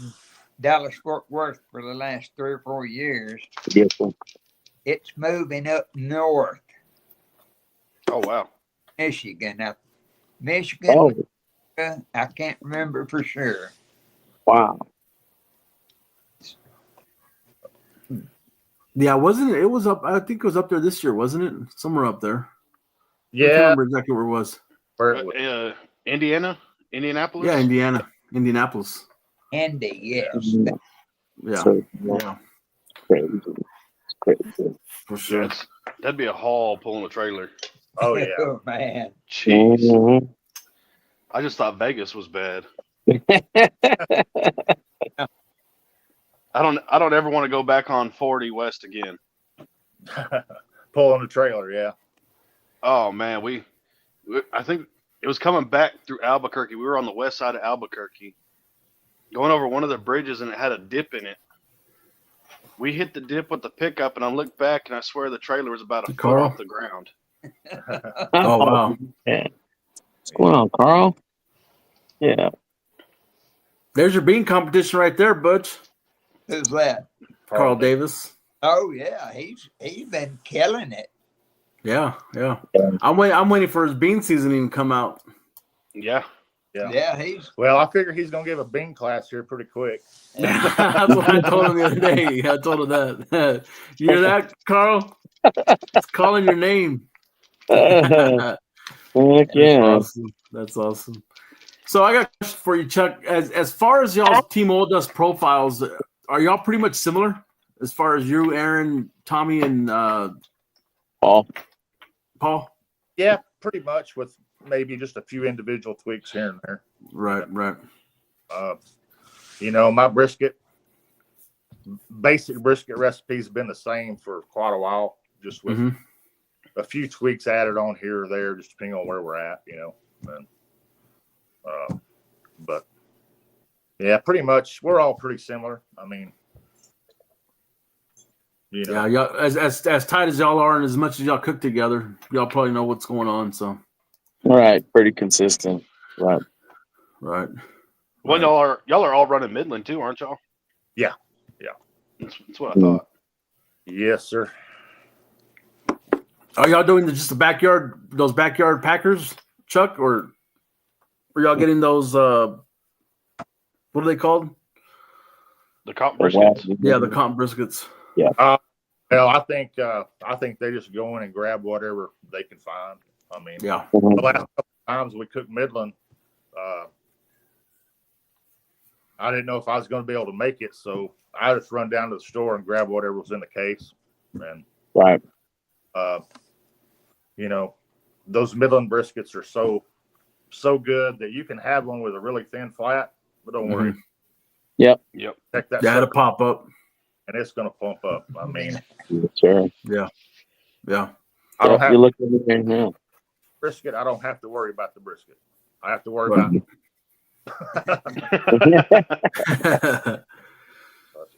Dallas Fort Worth for the last 3 or 4 years. yes, It's moving up north, Oh wow. Michigan. Now, Michigan, oh I can't remember for sure. wow, Yeah, wasn't it? It was up. I think it was up there this year, wasn't it? Somewhere up there. I can't Yeah, remember exactly where it was. Indianapolis. Yeah, Indianapolis. Andy, yes. Yeah. So, Yeah, crazy. It's crazy. for sure. That'd be a haul pulling a trailer. oh yeah. Oh, man. Jeez. Mhm. I just thought Vegas was bad. I don't ever want to go back on 40 West again. Pulling a trailer, yeah. Oh man, I think it was coming back through Albuquerque. We were on the west side of Albuquerque, going over one of the bridges, and it had a dip in it. We hit the dip with the pickup, and I looked back, and I swear the trailer was about a foot Carl? off the ground. Oh, wow. Yeah. What's going on, Carl? Yeah. There's your bean competition right there, Butch. Who's that? Carl Davis. Oh, yeah. He's been killing it. Yeah. I'm waiting for his bean seasoning to come out. Yeah. Yeah, he's. Well, I figure he's gonna give a bean class here pretty quick. That's what I told him the other day. I told him that. You hear that, Carl? It's calling your name. Heck yeah. That's awesome. So I got a question for you, Chuck. As far as y'all's Team Old Dust profiles, are y'all pretty much similar as far as you, Aaron, Tommy, and Paul. Paul? Yeah, pretty much, with maybe just a few individual tweaks here and there. Right. My basic brisket recipe's been the same for quite a while, just with a few tweaks added on here or there, just depending on where we're at, but yeah, pretty much we're all pretty similar. I mean, Yeah, y'all, as tight as y'all are and as much as y'all cook together, y'all probably know what's going on. So, All right, pretty consistent. Right. Well, y'all are all running Midland too, aren't y'all? Yeah. That's what I thought. Yes, sir. are y'all doing just those backyard packers, Chuck, or are y'all getting those? What are they called? The comp briskets. Yeah, the comp briskets. Yeah. Well, I think they just go in and grab whatever they can find. I mean, Yeah. the last couple of times we cooked Midland, I didn't know if I was going to be able to make it, so I just run down to the store and grab whatever was in the case. And Right. Those Midland briskets are so good that you can have one with a really thin flat, but don't worry. Yep. Check that. Yeah, to pop up, and it's going to pump up. I mean, Sure. Yeah. I don't have You're looking at it now. brisket. I don't have to worry about the brisket. I have to worry about.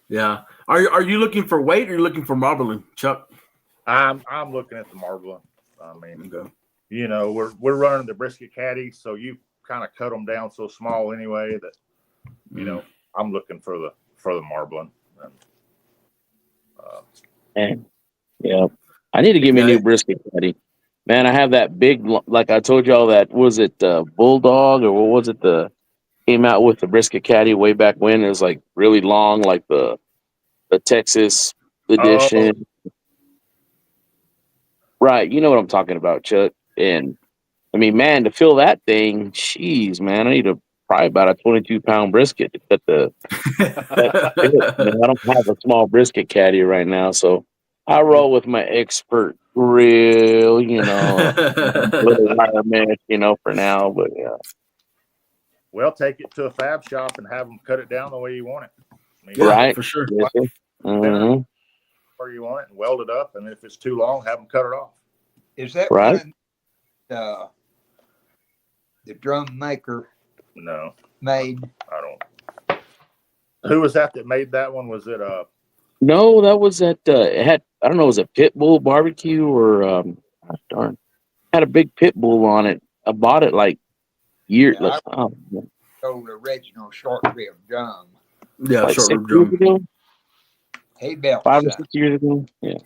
Yeah. Are you looking for weight or are you looking for marbling, Chuck? I'm looking at the marbling. I mean, Okay. we're running the brisket caddy, so you kind of cut them down so small anyway that I'm looking for the marbling. Man. Yeah. I need to give me a new brisket caddy. Man, I have that big, like I told y'all, that was it Bulldog or what was it? Came out with the brisket caddy way back when. It was like really long, like the Texas edition. Oh. Right. You know what I'm talking about, Chuck. And I mean, man, to fill that thing, jeez, man, I need probably about a 22-pound brisket to cut the. I don't have a small brisket caddy right now, so I roll with my expert grill, little wire mesh, for now. But yeah. Well, take it to a fab shop and have them cut it down the way you want it. I mean, right, for sure. Yes, where you want it and weld it up, and if it's too long, have them cut it off. Is that right? The drum maker? No, made. I don't. Who was that made that one? Was it No, that was at it had, I don't know, was it Pitbull Barbecue or darn, had a big pit bull on it. I bought it like years. Old original short rib drum. Yeah, like short 6 rib years drum. ago? He built 5 or 6 years ago. Yeah.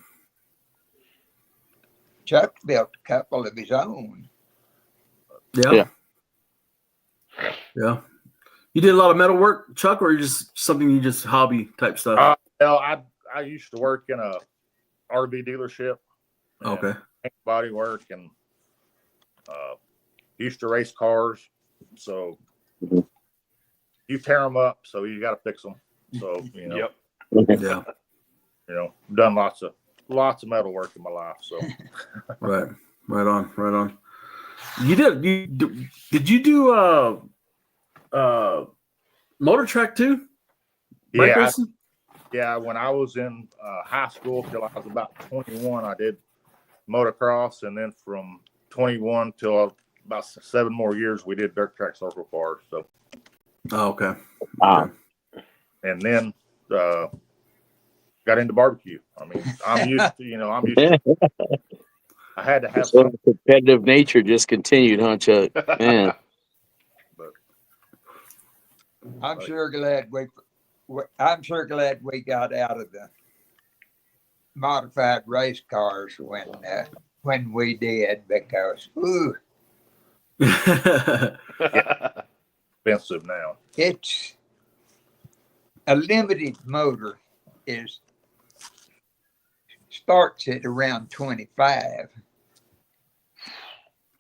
Chuck built a couple of his own. Yeah. You did a lot of metal work, Chuck, or just something you just hobby type stuff? Well, I used to work in a RV dealership. Okay. Body work and used to race cars. So you tear them up, so you got to fix them. So Yep. Yeah. Done lots of metal work in my life. So right on. Did you do motor track too? Yeah. When I was in high school till I was about 21, I did motocross, and then from 21 till about 7 more years, we did dirt track circle cars. So. Oh, okay. Wow. And then got into barbecue. I mean, I'm used to. I had to have some competitive nature just continued, huh, Chuck? Man. But I'm sure glad we got out of the modified race cars when we did, because expensive now. It's a limited motor starts at around 25.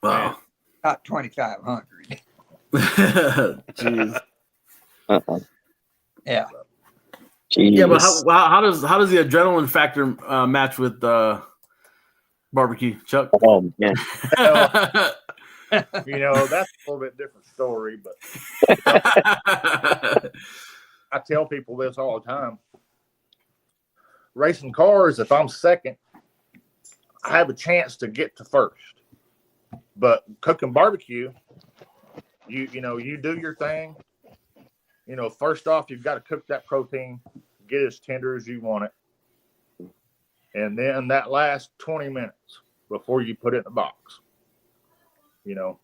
Wow. Not 2,500. Jeez. Yeah. Yeah, but Jeez. how does the adrenaline factor match with barbecue, Chuck? Oh man. Well, you know, that's a little bit different story, but I tell people this all the time. Racing cars, if I'm second, I have a chance to get to first. But cooking barbecue, you know, you do your thing. You know, first off, you've got to cook that protein, get it as tender as you want it. And then that last 20 minutes before you put it in the box. You know,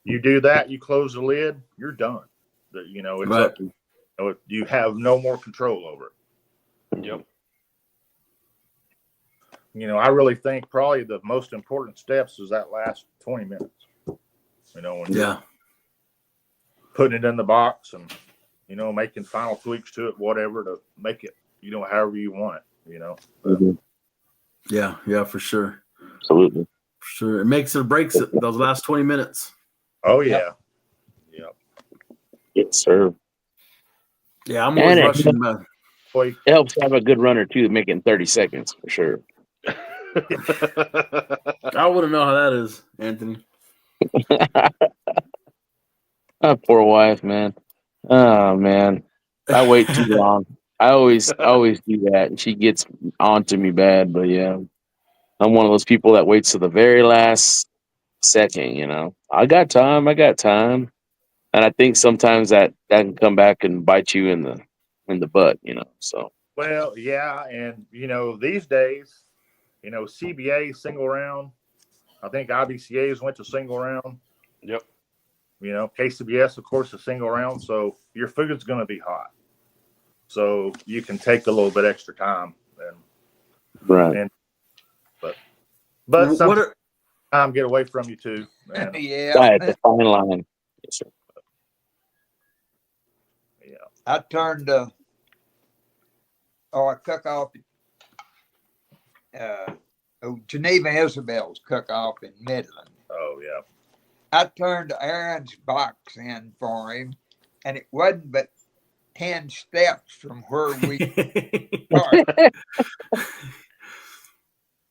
you do that, you close the lid, you're done. You know, it's Right. up. You have no more control over it. Yep. You know, I really think probably the most important steps is that last 20 minutes. You know, when you're putting it in the box and, you know, making final tweaks to it, whatever, to make it, you know, however you want it, you know. Mhm. Yeah, for sure. Absolutely. For sure. It makes or breaks it, those last 20 minutes. Oh, yeah. Yep. Yes, sir. Yeah, I'm always And rushing, man. Boy, it helps to have a good runner too, to make it in 30 seconds for sure. I wouldn't know how that is, Anthony. My poor wife, man. Oh man. I wait too long. I always do that, and she gets on to me bad. But yeah, I'm one of those people that waits to the very last second. You know, I got time, and I think sometimes that can come back and bite you in the butt. You know, so well, yeah. And, you know, these days, you know, CBA single round. I think IBCA's went to single round. Yep. You know, KCBS, of course, is single round. So your food's going to be hot. So you can take a little bit extra time. right. But What sometimes are, time get away from you too. And Yeah, Right, the fine line. Yes, sir. yeah. I turned. I cook off. Geneva Isabel's cook off in Midland. Oh yeah. I turned Aaron's box in for him, and it wasn't but 10 steps from where we started.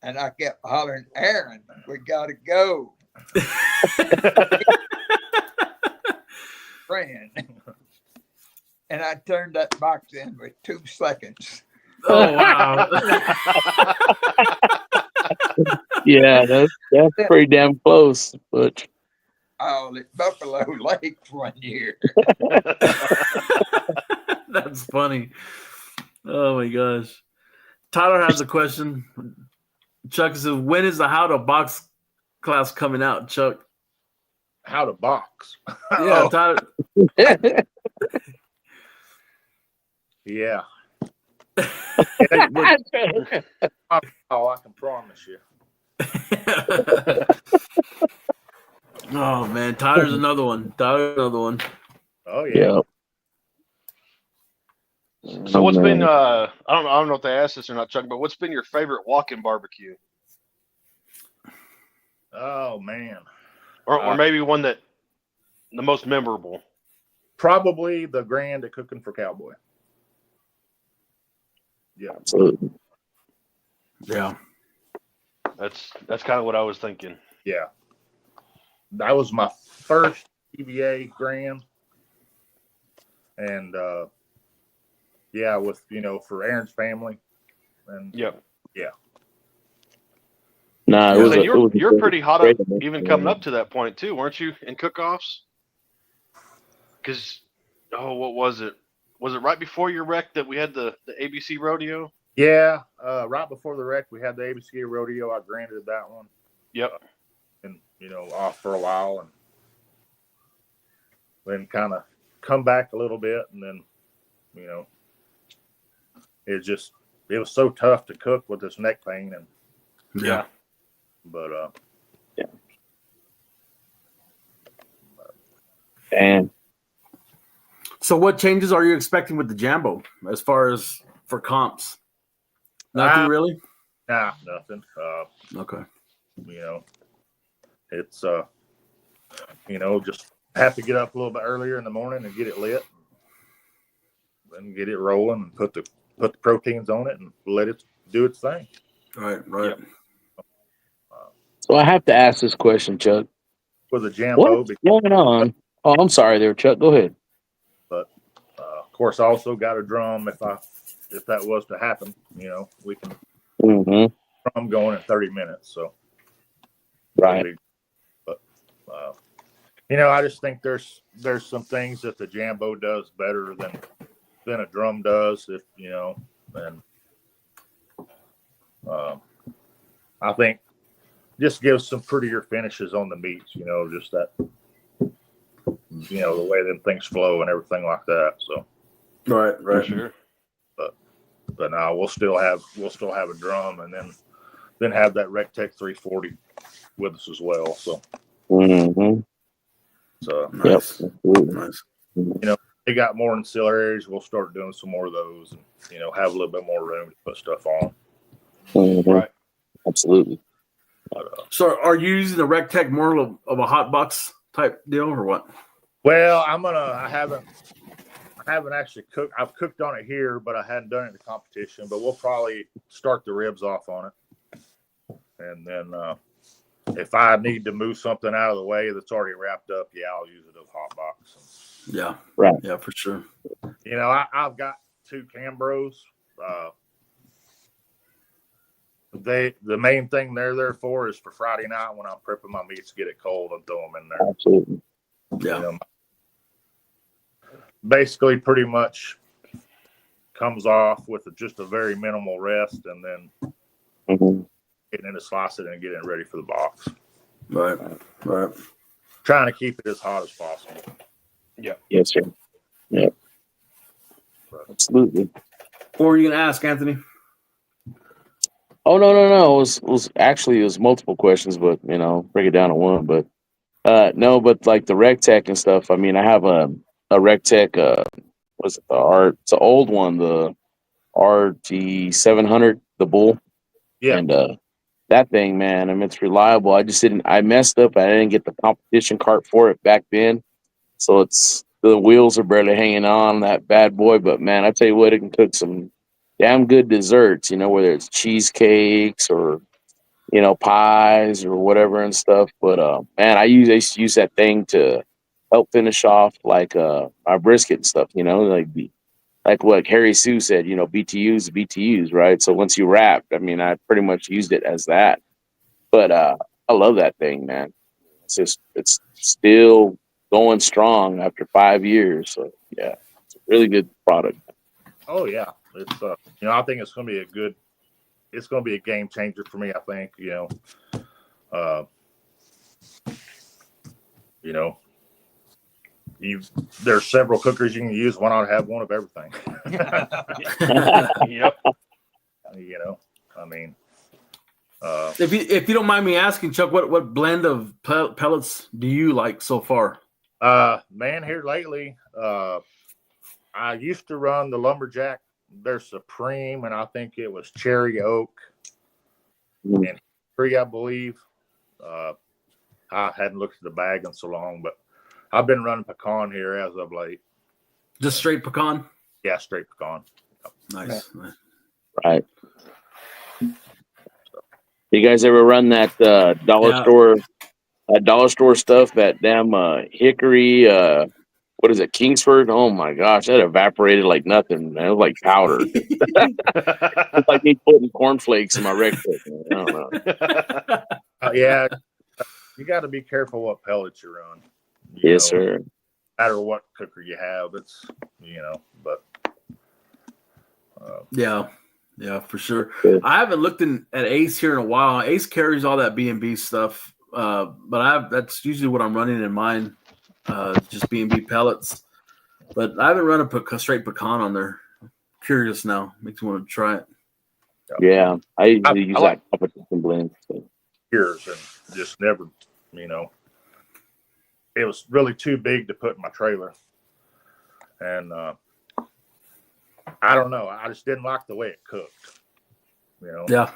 And I kept hollering, Aaron, we got to go. Friend. And I turned that box in with 2 seconds. oh, wow. Yeah, that's pretty damn close. But Oh, at Buffalo Lake one year. That's funny. Oh, my gosh. Tyler has a question. Chuck says, when is the How to Box class coming out, Chuck? How to box. Yeah, Tyler. Yeah. Oh, I can promise you. Oh, man. Tyler's another one. Oh yeah. yeah. So what's been man. I don't know if they asked this or not, Chuck, but what's been your favorite walk-in barbecue? Oh man. Or maybe one that the most memorable. Probably the Grand at Cooking for Cowboy. Yeah. Absolutely. Yeah. That's kind of what I was thinking. Yeah. That was my first TBA Grand. And yeah, with for Aaron's family. And Yep. yeah. Nah, So it was you're pretty hot great up even coming up to that point too, weren't you, in cook-offs? Because what was it? Was it right before your wreck that we had the ABC rodeo? Yeah. Right before the wreck, we had the ABC rodeo. I granted that one. Yep. And off for a while, and then kind of come back a little bit, and then it was so tough to cook with this neck pain, and Yeah. but yeah. And So what changes are you expecting with the Jambo as far as for comps? Nothing really? nah, nothing. Okay. It's just have to get up a little bit earlier in the morning and get it lit. and get it rolling and put the proteins on it and let it do its thing. Right. Yep. So I have to ask this question, Chuck. With a Jambo, What's going on? Oh, I'm sorry there, Chuck. Go ahead. but of course, I also got a drum if that was to happen. We can Mm-hmm. drum going in 30 minutes. So Right. But I just think there's some things that the Jambo does better than a drum does. And I think just gives some prettier finishes on the meats. Just that. The way them things flow and everything like that. So, Right. For sure. But now we'll still have a drum and then have that RecTech 340 with us as well. So, Mm-hmm. Nice. Yep. Absolutely. Nice. they got more ancillaries. We'll start doing some more of those and have a little bit more room to put stuff on. Mm-hmm. Right. Absolutely. But, So, are you using the RecTech more of a hot box type deal, or what? well, I haven't actually cooked. I've cooked on it here, but I hadn't done it in the competition. But we'll probably start the ribs off on it, and then if I need to move something out of the way that's already wrapped up, I'll use it as a hot box. Yeah. Right. Yeah, for sure. I've got 2 Cambros. The main thing they're there for is for Friday night when I'm prepping my meats, get it cold and throw them in there. Absolutely. Yeah. Basically pretty much comes off with just a very minimal rest and then Mm-hmm. getting in to slice it and getting it ready for the box. Right. Right. Trying to keep it as hot as possible. Yes, sir. Yep. Absolutely. What were you going to ask, Anthony? Oh no. It was multiple questions, but break it down to one. But no, but like the RecTech and stuff. I mean, I have a RecTech. What's it? It's an old one, the RT 700, the Bull. Yeah. And that thing, man, I mean, it's reliable. I messed up. I didn't get the competition cart for it back then. So the wheels are barely hanging on that bad boy. But man, I tell you what, it can cook some damn good desserts, whether it's cheesecakes or, pies or whatever and stuff. But man, I used to use that thing to help finish off like my brisket and stuff, like what Harry Sue said, BTUs, right? So once you wrap, I mean, I pretty much used it as that. But I love that thing, man. It's still going strong after 5 years. So yeah, it's a really good product. Oh yeah. It's I think it's going to be a game changer for me. I think, there's several cookers you can use. Why not have one of everything? Yep. I mean, If you don't mind me asking, Chuck, what blend of pellets do you like so far? man, here lately, I used to run the Lumberjack. They're Supreme, and I think it was Cherry Oak and Tree, I believe. I hadn't looked at the bag in so long, but I've been running pecan here as of late. Just straight pecan? Yeah, straight pecan. Nice. Right. You guys ever run that dollar store stuff? That damn hickory, what is it, Kingsford? Oh my gosh, that evaporated like nothing, man. It was like powder. It's like me putting cornflakes in my RecTech. I don't know. Yeah, you got to be careful what pellets you run. Yes, sir. No matter what cooker you have, it's but yeah, for sure. Good. I haven't looked at Ace here in a while. Ace carries all that B&B stuff, but that's usually what I'm running in mine, just B&B pellets. But I haven't run a straight pecan on there. Curious now, makes me want to try it. Yeah, I usually use like- that competition blend. So. years and just never, it was really too big to put in my trailer. And I don't know. I just didn't like the way it cooked. Yeah.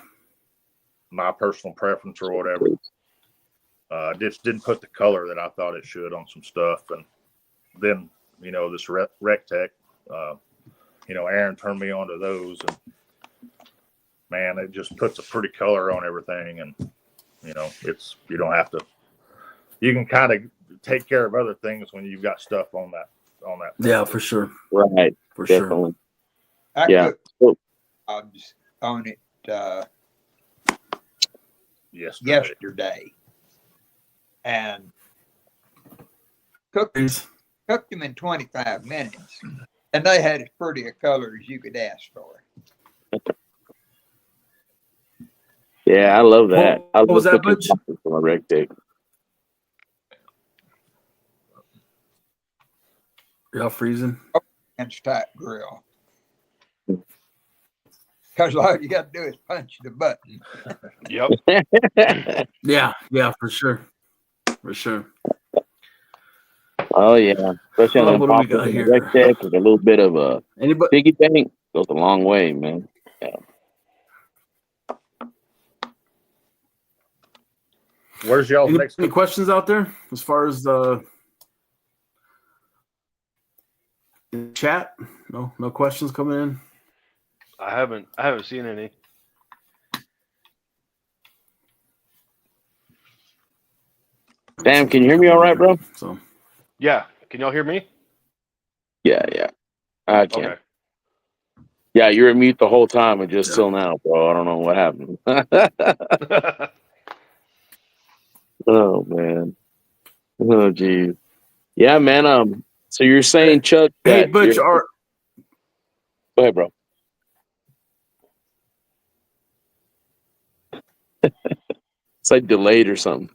My personal preference or whatever. Just didn't put the color that I thought it should on some stuff. And then, this RecTech, Aaron turned me on to those, and man, it just puts a pretty color on everything. And it's you don't have to. You can kind of take care of other things when you've got stuff on that. Yeah, for sure. Right. For Definitely. sure. I Yeah. cooked on it yesterday, and cooked them in 25 minutes, and they had as pretty a color as you could ask for. Yeah, I love that. I What was love that, cooking Butch? tacos on a rec stick. Y'all freezing? And type grill. Because all you got to do is punch the button. Yep. Yeah, for sure. For sure. Oh yeah, especially on What them do we poppers got in the here? rec stick with a little bit of a Anybody? piggy bank goes a long way, man. Yeah. Where's y'all's next? Any questions out there as far as the chat? No questions coming in. I haven't seen any. Sam, can you hear me all right, bro? So Yeah. Can y'all hear me? Yeah, I can. Okay. Yeah, you're at mute the whole time and just till now, bro. I don't know what happened. Oh man. Oh geez. Yeah, man. So you're saying, Chuck, hey, that Butch, go ahead, bro. It's like delayed or something.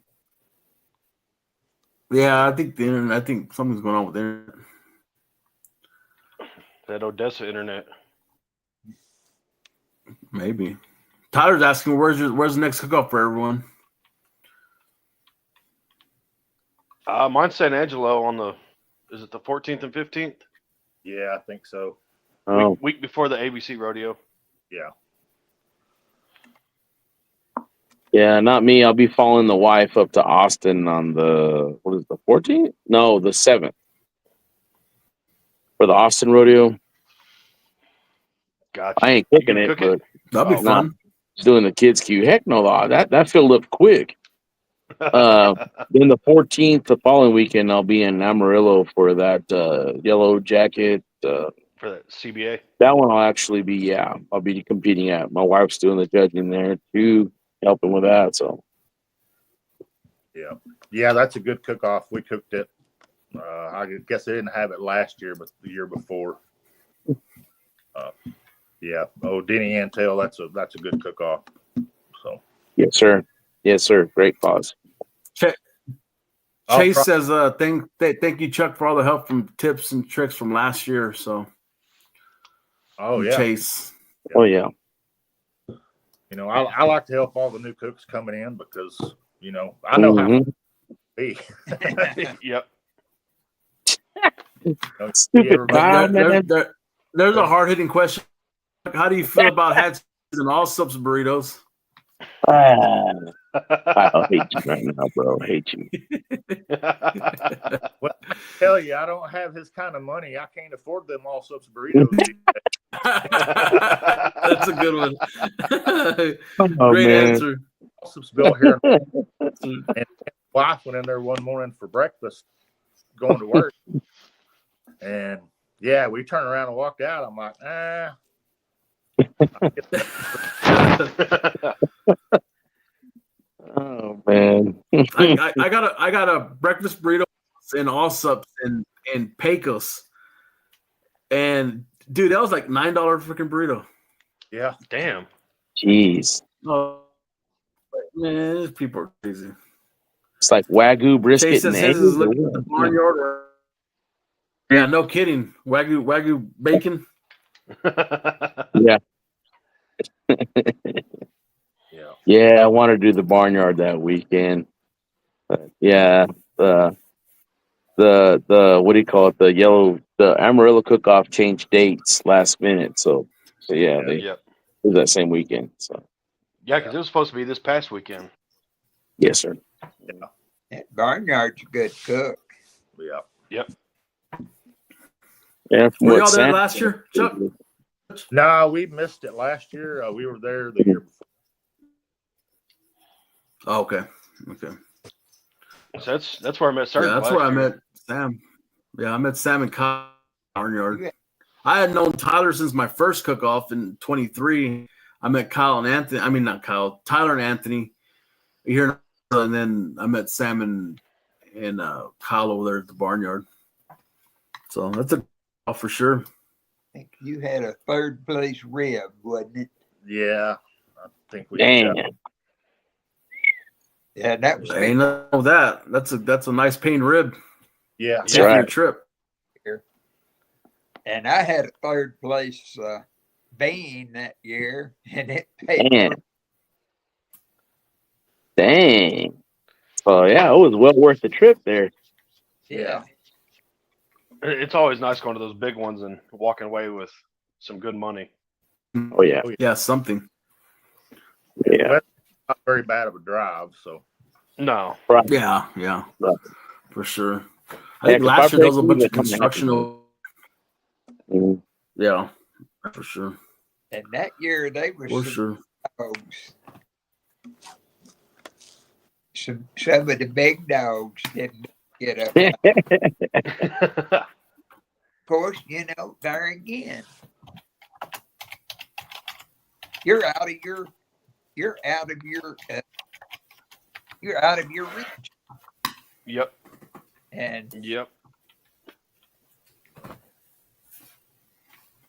yeah, I think the internet. I think something's going on with the internet. That Odessa internet. Maybe. Tyler's asking, where's the next cook-off for everyone? Mine's San Angelo on is it the 14th and 15th? Yeah, I think so. Oh, Week before the ABC rodeo. Yeah. yeah, not me. I'll be following the wife up to Austin on the 14th? No, the 7th for the Austin rodeo. Gotcha. I ain't You cooking gonna it, cook but That'll be nah, fun. doing the kids' queue. Heck no, that filled up quick. Then the 14th, the following weekend, I'll be in Amarillo for that yellow jacket. For that CBA. That one I'll actually be, I'll be competing at. My wife's doing the judging there too, helping with that. So, Yeah, that's a good cook-off. We cooked it. I guess they didn't have it last year, but the year before. Yeah. Oh, Denny Antel, that's a good cook-off. So. yes, sir. Great cause. Chase says, thank you, Chuck, for all the help from tips and tricks from last year. So, Oh yeah. Chase. Oh yeah. I like to help all the new cooks coming in because I know how to be. Yep. Stupid guy, man. There's a hard-hitting question. How do you feel about hats and all subs burritos? I hate you right now, bro. I hate you. Well, I tell you, I don't have his kind of money. I can't afford them all sorts of burritos. That's a good one. Oh, Great man. answer. Subs built here, and wife went in there one morning for breakfast, going to work, and yeah, we turned around and walked out. I'm like, Oh man. I got a breakfast burrito and all subs and Pecos. And dude, that was like $9 freaking burrito. Yeah. Damn. Jeez. Oh man, these people are crazy. It's like Wagyu brisket Chase and says eggs. his is looking at the barnyard. Yeah, no kidding. Wagyu bacon. Yeah. Yeah. Yeah, I want to do the barnyard that weekend. But yeah, the what do you call it? The Amarillo cook-off changed dates last minute. So yeah, they Yep. do that same weekend. So Yeah, because it was supposed to be this past weekend. yes, sir. That barnyard's a good cook. Yeah. Yep. Yeah. from Were what y'all there Sam- last year, Chuck? No, we missed it last year. We were there the year before. Oh, okay. Okay. So that's where I met Serge. Yeah, that's last where I year. met Sam. Yeah, I met Sam and Kyle Barnyard. Yeah. I had known Tyler since my first cook-off in 23. I met Kyle and Anthony. I mean, not Kyle. Tyler and Anthony here, and then I met Sam and Kyle over there at the barnyard. So that's a for sure. I think you had a third place rib, wasn't it? Yeah, I think we. Damn. Yeah, that was Ain't know that. That's a nice pain rib. Yeah, That's For right. your trip. and I had a third place bean that year, and it paid. Damn. Dang. Oh yeah, it was well worth the trip there. Yeah. It's always nice going to those big ones and walking away with some good money. Oh yeah. Yeah, something. Yeah. That's not very bad of a drive. So No. Right. Yeah, Right. for sure. I Yeah, think 'cause last if I year there was a break bunch of even, I'm construction. happy. Mhm. Yeah, for sure. And that year they were For sure. dogs. Some of the big dogs didn't get up. Of course, there again, you're out of your reach, Yep. and Yep.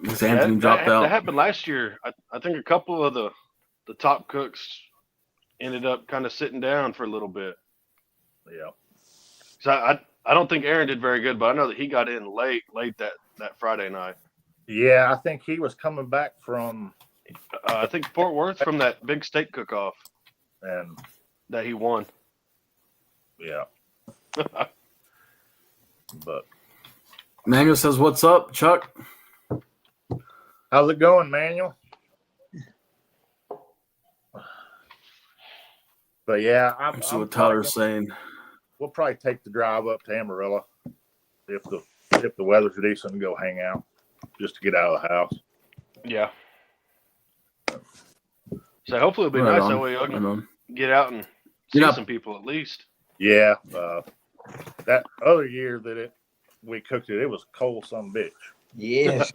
Because Anthony dropped that out. happened last year. I think a couple of the top cooks ended up kind of sitting down for a little bit. yeah, So I don't think Aaron did very good, but I know that he got in late that Friday night. yeah. I think he was coming back from, I think Fort Worth from that big steak cook-off and that he won. yeah, but Manuel says, "What's up, Chuck?" how's it going, Manuel? But yeah, Let's see what Tyler's saying. we'll probably take the drive up to Amarillo if the weather's decent and go hang out just to get out of the house. Yeah. So hopefully it'll be Right nice on, that way y'all right can on. get out and see Yeah. some people at least. Yeah, that other year that we cooked it was cold, some bitch. yes,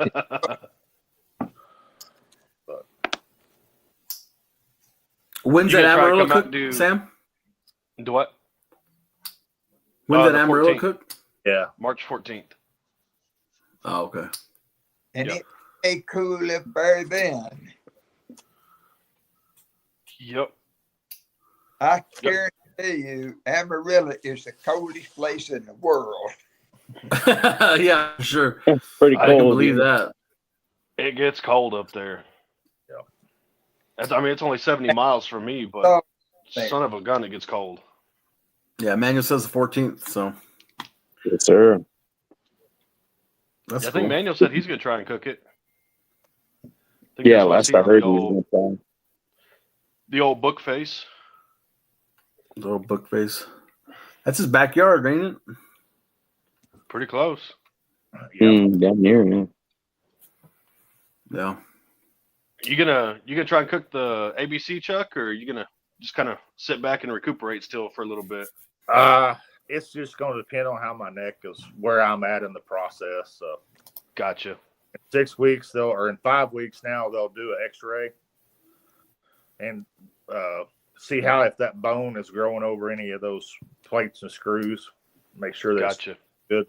When's You that gonna try to Amarillo come out cook, and do- Sam? Do what? When's that the Amarillo 14th. cook? Yeah, March 14th. Oh, okay. and Yep. it stay cool up there then. Yep. I guarantee you, Amarillo is the coldest place in the world. Yeah, sure. Pretty I can cold. believe that. It gets cold up there. Yep. It's only 70 miles from me, but Oh, son of a gun, it gets cold. Yeah, Manuel says the 14th, so Yes, sir. that's I cool. think Manuel said he's going to try and cook it. I think Yeah, that's what last seen I on heard the he old, was gonna try. the old book face. Little book face. That's his backyard, ain't it? Pretty close. yeah. Damn near, man. Yeah. You gonna try and cook the ABC, Chuck, or are you gonna just kind of sit back and recuperate still for a little bit? It's just going to depend on how my neck is, where I'm at in the process. So Gotcha. in 6 weeks, or in 5 weeks now, they'll do an X-ray and see how if that bone is growing over any of those plates and screws. Make sure that's Gotcha. good.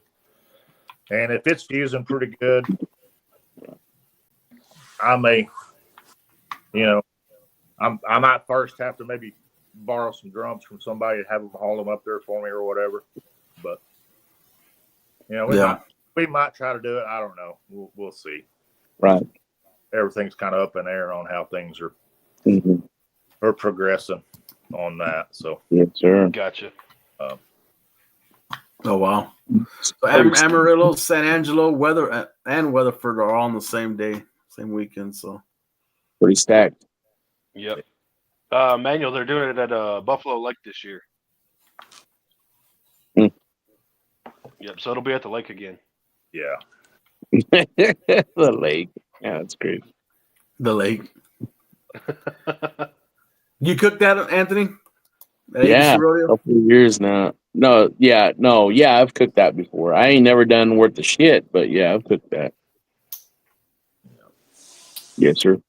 And if it's fusing pretty good, I may, I might first have to maybe borrow some drums from somebody and have them haul them up there for me or whatever. But we might try to do it. I don't know. We'll see. Right. Everything's kind of up in the air on how things are Mhm. progressing on that. So Yes, sir. Gotcha. Oh, wow. So Pretty Amarillo, San Angelo, and Weatherford are all on the same day, same weekend. So Pretty stacked. Yep. Manuel, they're doing it at Buffalo Lake this year. Hmm. Yep. So it'll be at the lake again. yeah, The lake. Yeah, that's great. The lake. You cooked that, Anthony? At Yeah, ABC Rodeo? a couple of years now. No, I've cooked that before. I ain't never done worth the shit, but yeah, I've cooked that. Yes, sir.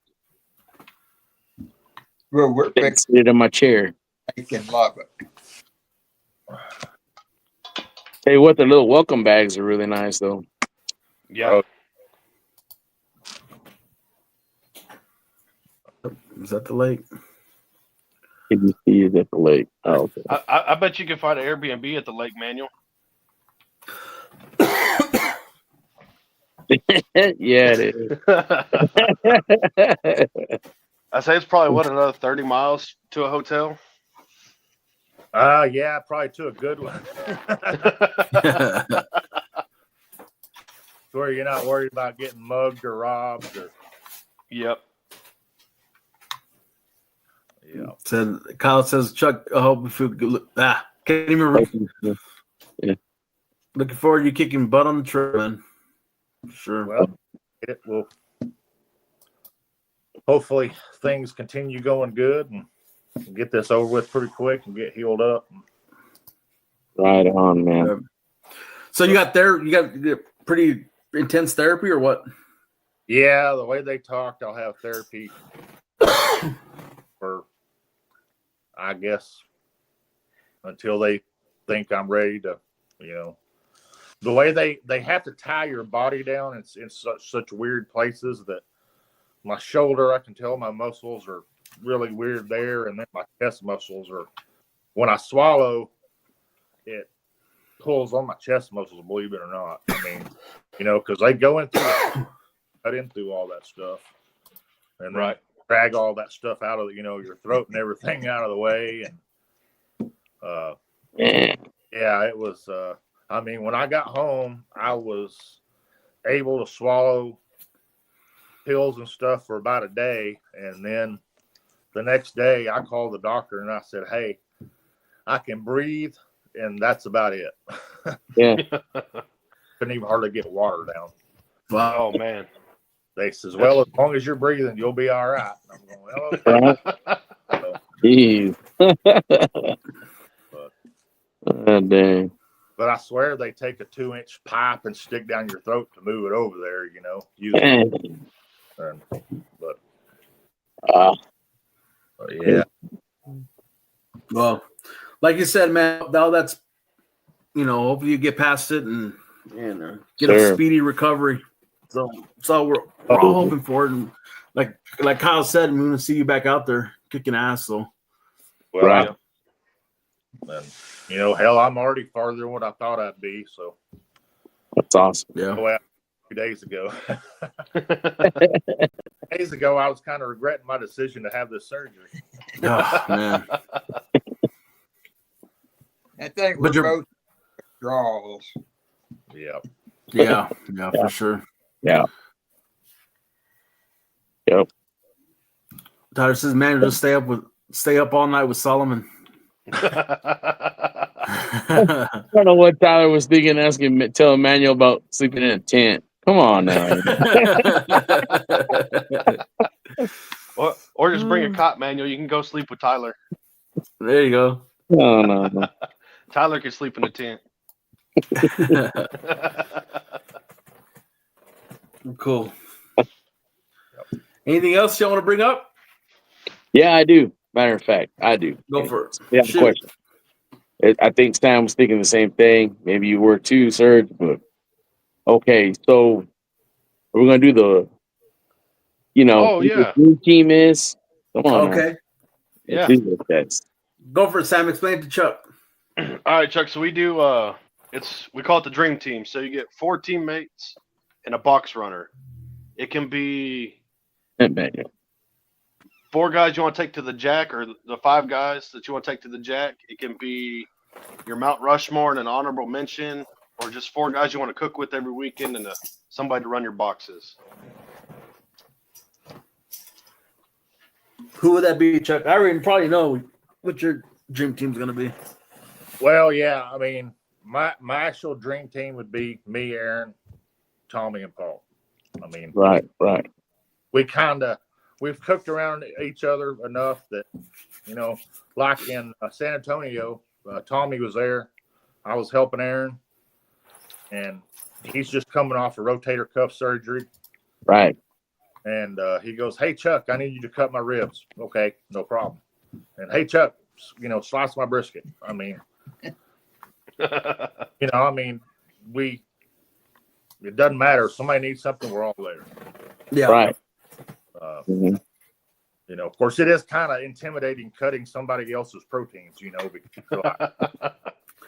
Well, we're Can't sit it in my chair. making love it. Tell you what, the little welcome bags are really nice, though. Yeah. Is that the lake? Can you see it at the lake? Oh, okay. I bet you can find an Airbnb at the lake, Manuel. Yeah, it is. I say it's probably another 30 miles to a hotel. Yeah, probably to a good one. Where you're not worried about getting mugged or robbed or Yep. Kyle says, Chuck, I hope we feel good. Can't even remember. Yeah. Looking forward to you kicking butt on the trail, man. Sure. well, it will. Hopefully, things continue going good and get this over with pretty quick and get healed up. Right on, man. So you got pretty intense therapy or what? Yeah, the way they talked, I'll have therapy for, I guess, until they think I'm ready to, the way they have to tie your body down in such weird places that my shoulder, I can tell my muscles are really weird there. And then my chest muscles are, when I swallow, it pulls on my chest muscles, believe it or not. I mean, because they go cut in through all that stuff and then drag all that stuff out of, your throat and everything out of the way. And, yeah, it was, when I got home, I was able to swallow pills and stuff for about a day. And then the next day I called the doctor and I said, hey, I can breathe. And that's about it. Yeah. Couldn't even hardly get water down. Wow, man. They says, well, as long as you're breathing, you'll be all right. And I'm going, well, okay. Jeez. Dang. But I swear they take a 2-inch pipe and stick down your throat to move it over there, yeah. Well, like you said, man, now that's, hopefully you get past it and get a speedy recovery. So that's all we're all hoping for. And like Kyle said, we're going to see you back out there kicking ass. So, well, and hell, I'm already farther than what I thought I'd be. So that's awesome. Yeah. 2 days ago. Days ago, I was kind of regretting my decision to have this surgery. Oh, man. I think we're both draws. Yeah, for sure. Yeah. Yep. Tyler says, man, just stay up all night with Solomon. I don't know what Tyler was thinking, telling Manuel about sleeping in a tent. Come on now. or just bring a cot, Manuel. You can go sleep with Tyler. There you go. No. Tyler can sleep in the tent. Cool. Anything else you want to bring up? Yeah, I do. Matter of fact, I do. Go for it. Yeah, question. I think Sam was thinking the same thing. Maybe you were too, Serge. But okay, so we're gonna do the, the new team is. Come on. Okay. Now. Yeah. Go for it, Sam. Explain it to Chuck. All right, Chuck. So we do. We call it the dream team. So you get 4 teammates and a box runner. It can be 4 guys you want to take to the jack, or the 5 guys that you want to take to the jack. It can be your Mount Rushmore and an honorable mention, or just 4 guys you want to cook with every weekend and somebody to run your boxes. Who would that be, Chuck? I already probably know what your dream team's going to be. Well, yeah. My actual dream team would be me, Aaron, Tommy, and Paul. Right. we've cooked around each other enough that, like in San Antonio, Tommy was there. I was helping Aaron, and he's just coming off a rotator cuff surgery. Right. And he goes, "Hey, Chuck, I need you to cut my ribs." Okay, no problem. And hey, Chuck, slice my brisket. I mean, it doesn't matter. If somebody needs something, we're all there. Yeah. Right. Of course, it is kind of intimidating cutting somebody else's proteins, because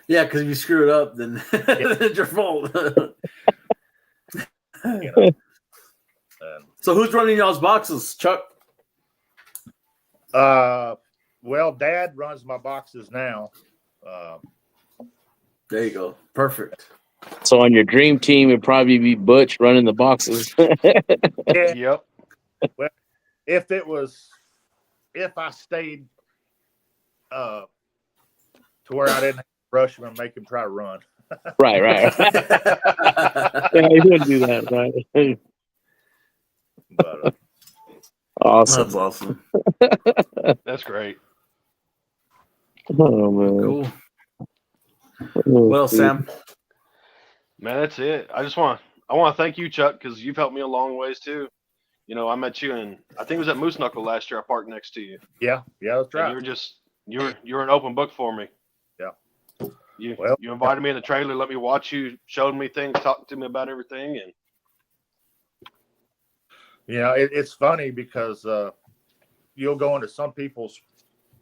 Yeah, because if you screw it up, then it's your fault. So who's running y'all's boxes, Chuck? Well, Dad runs my boxes now. There you go. Perfect. So on your dream team, it'd probably be Butch running the boxes. Yeah. Yep. Well, if I stayed to where I didn't have to rush him and make him try to run. Right. Yeah, he wouldn't do that, right? But, Awesome. That's awesome. That's great. Oh man. Cool. Oh, Well, dude. Sam. Man, that's it. I want to thank you, Chuck, because you've helped me a long ways too. I met you I think it was at Moose Knuckle last year. I parked next to you. Yeah, that's And right. you were an open book for me. Yeah. You invited me in the trailer, let me watch you, showed me things, talked to me about everything, and it's funny because you'll go into some people's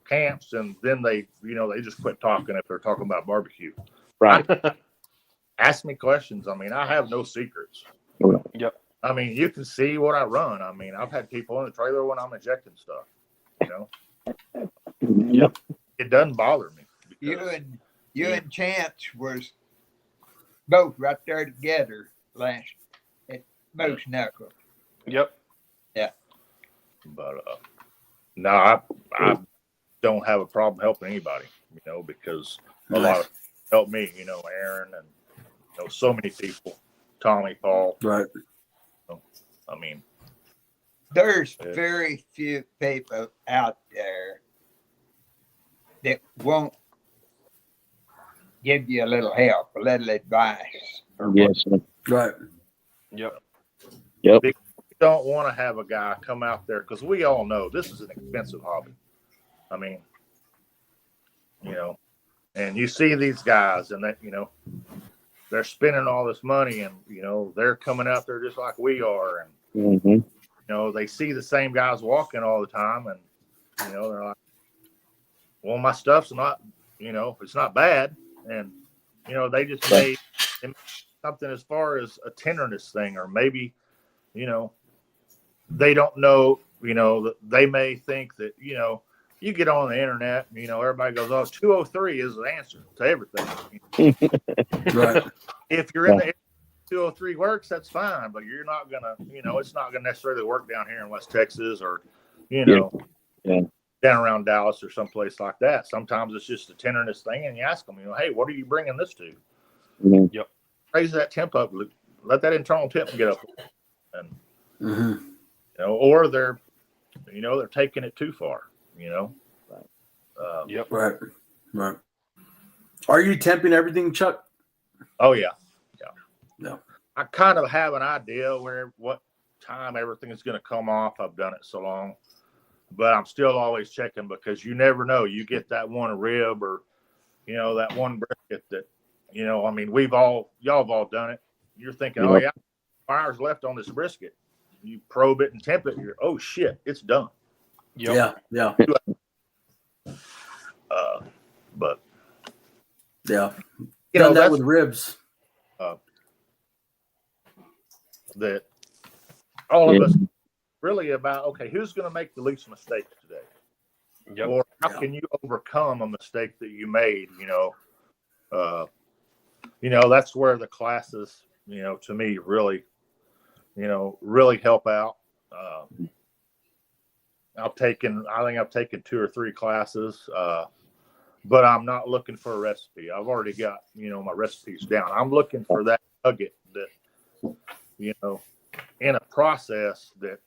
camps and then they just quit talking if they're talking about barbecue. Right. Ask me questions. I mean, I have no secrets. Yep. I mean, you can see what I run. I mean, I've had people in the trailer when I'm injecting stuff. Yep. It doesn't bother me. You and Chance was both right there together last at Moose Knuckle. Yep. Yeah. But no, I don't have a problem helping anybody, because a lot of help me, Aaron and so many people, Tommy, Paul. Right. I mean, There's very few people out there that won't give you a little help, a little advice. Yes. Sir. Right. Yep. Yep. You don't want to have a guy come out there because we all know this is an expensive hobby. I mean, and you see these guys and that, they're spending all this money and, they're coming out there just like we are. And, they see the same guys walking all the time and, they're like, well, my stuff's not, it's not bad. And, they just made something as far as a tenderness thing, or maybe, they don't know, they may think that, you get on the internet, everybody goes, oh, 203 is the answer to everything. Right. If you're in the 203 works, that's fine, but you're not gonna, it's not gonna necessarily work down here in West Texas or, down around Dallas or someplace like that. Sometimes it's just a tenderness thing, and you ask them, hey, what are you bringing this to? Yep. Raise that temp up, let that internal temp get up, and or they're, they're taking it too far, Yep. Right. Are you temping everything, Chuck? Oh yeah. No. I kind of have an idea what time everything is going to come off. I've done it so long, but I'm still always checking because you never know. You get that one rib or, that one brisket that, I mean, y'all have all done it. You're thinking, oh yeah, 4 hours left on this brisket. You probe it and temp it. You're, oh shit, it's done. Yep. Yeah. But Yeah. Done that with ribs. That all of us really about, okay, who's going to make the least mistakes today? Yep. Or how can you overcome a mistake that you made? That's where the classes, to me really, really help out. I think I've taken 2 or 3 classes, but I'm not looking for a recipe. I've already got, my recipes down. I'm looking for that nugget that, in a process that,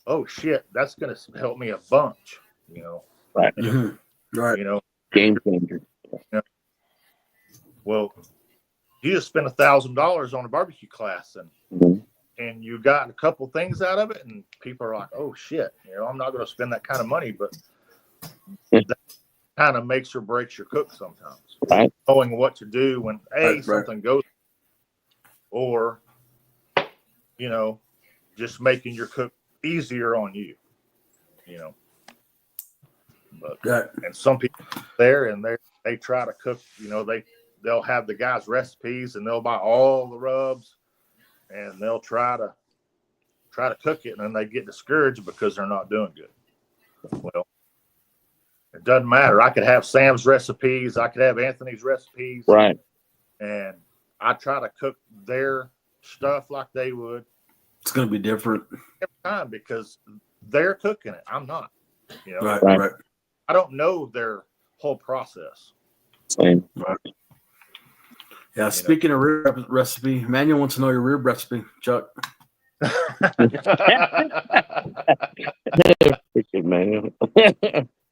oh shit, that's going to help me a bunch, you know. Right. Mm-hmm. Right. You know, Game changer. well, you just spent $1,000 on a barbecue class, Mhm. and you got a couple things out of it, and people are like, oh shit, you know, I'm not going to spend that kind of money, but that kind of makes or breaks your cook sometimes. Right. Knowing what to do when something goes, or you know, just making your cook easier on you, you know. But and some people there and they try to cook, you know, they'll have the guys' recipes and they'll buy all the rubs and they'll try to cook it, and then they get discouraged because they're not doing good. Well, it doesn't matter. I could have Sam's recipes, I could have Anthony's recipes, Right. and I try to cook their stuff like they would. It's going to be different Every time because they're cooking it. I'm not. You know, right. I don't know their whole process. Same. Right. Yeah. Speaking of rib recipe, Manuel wants to know your rib recipe, Chuck. Man.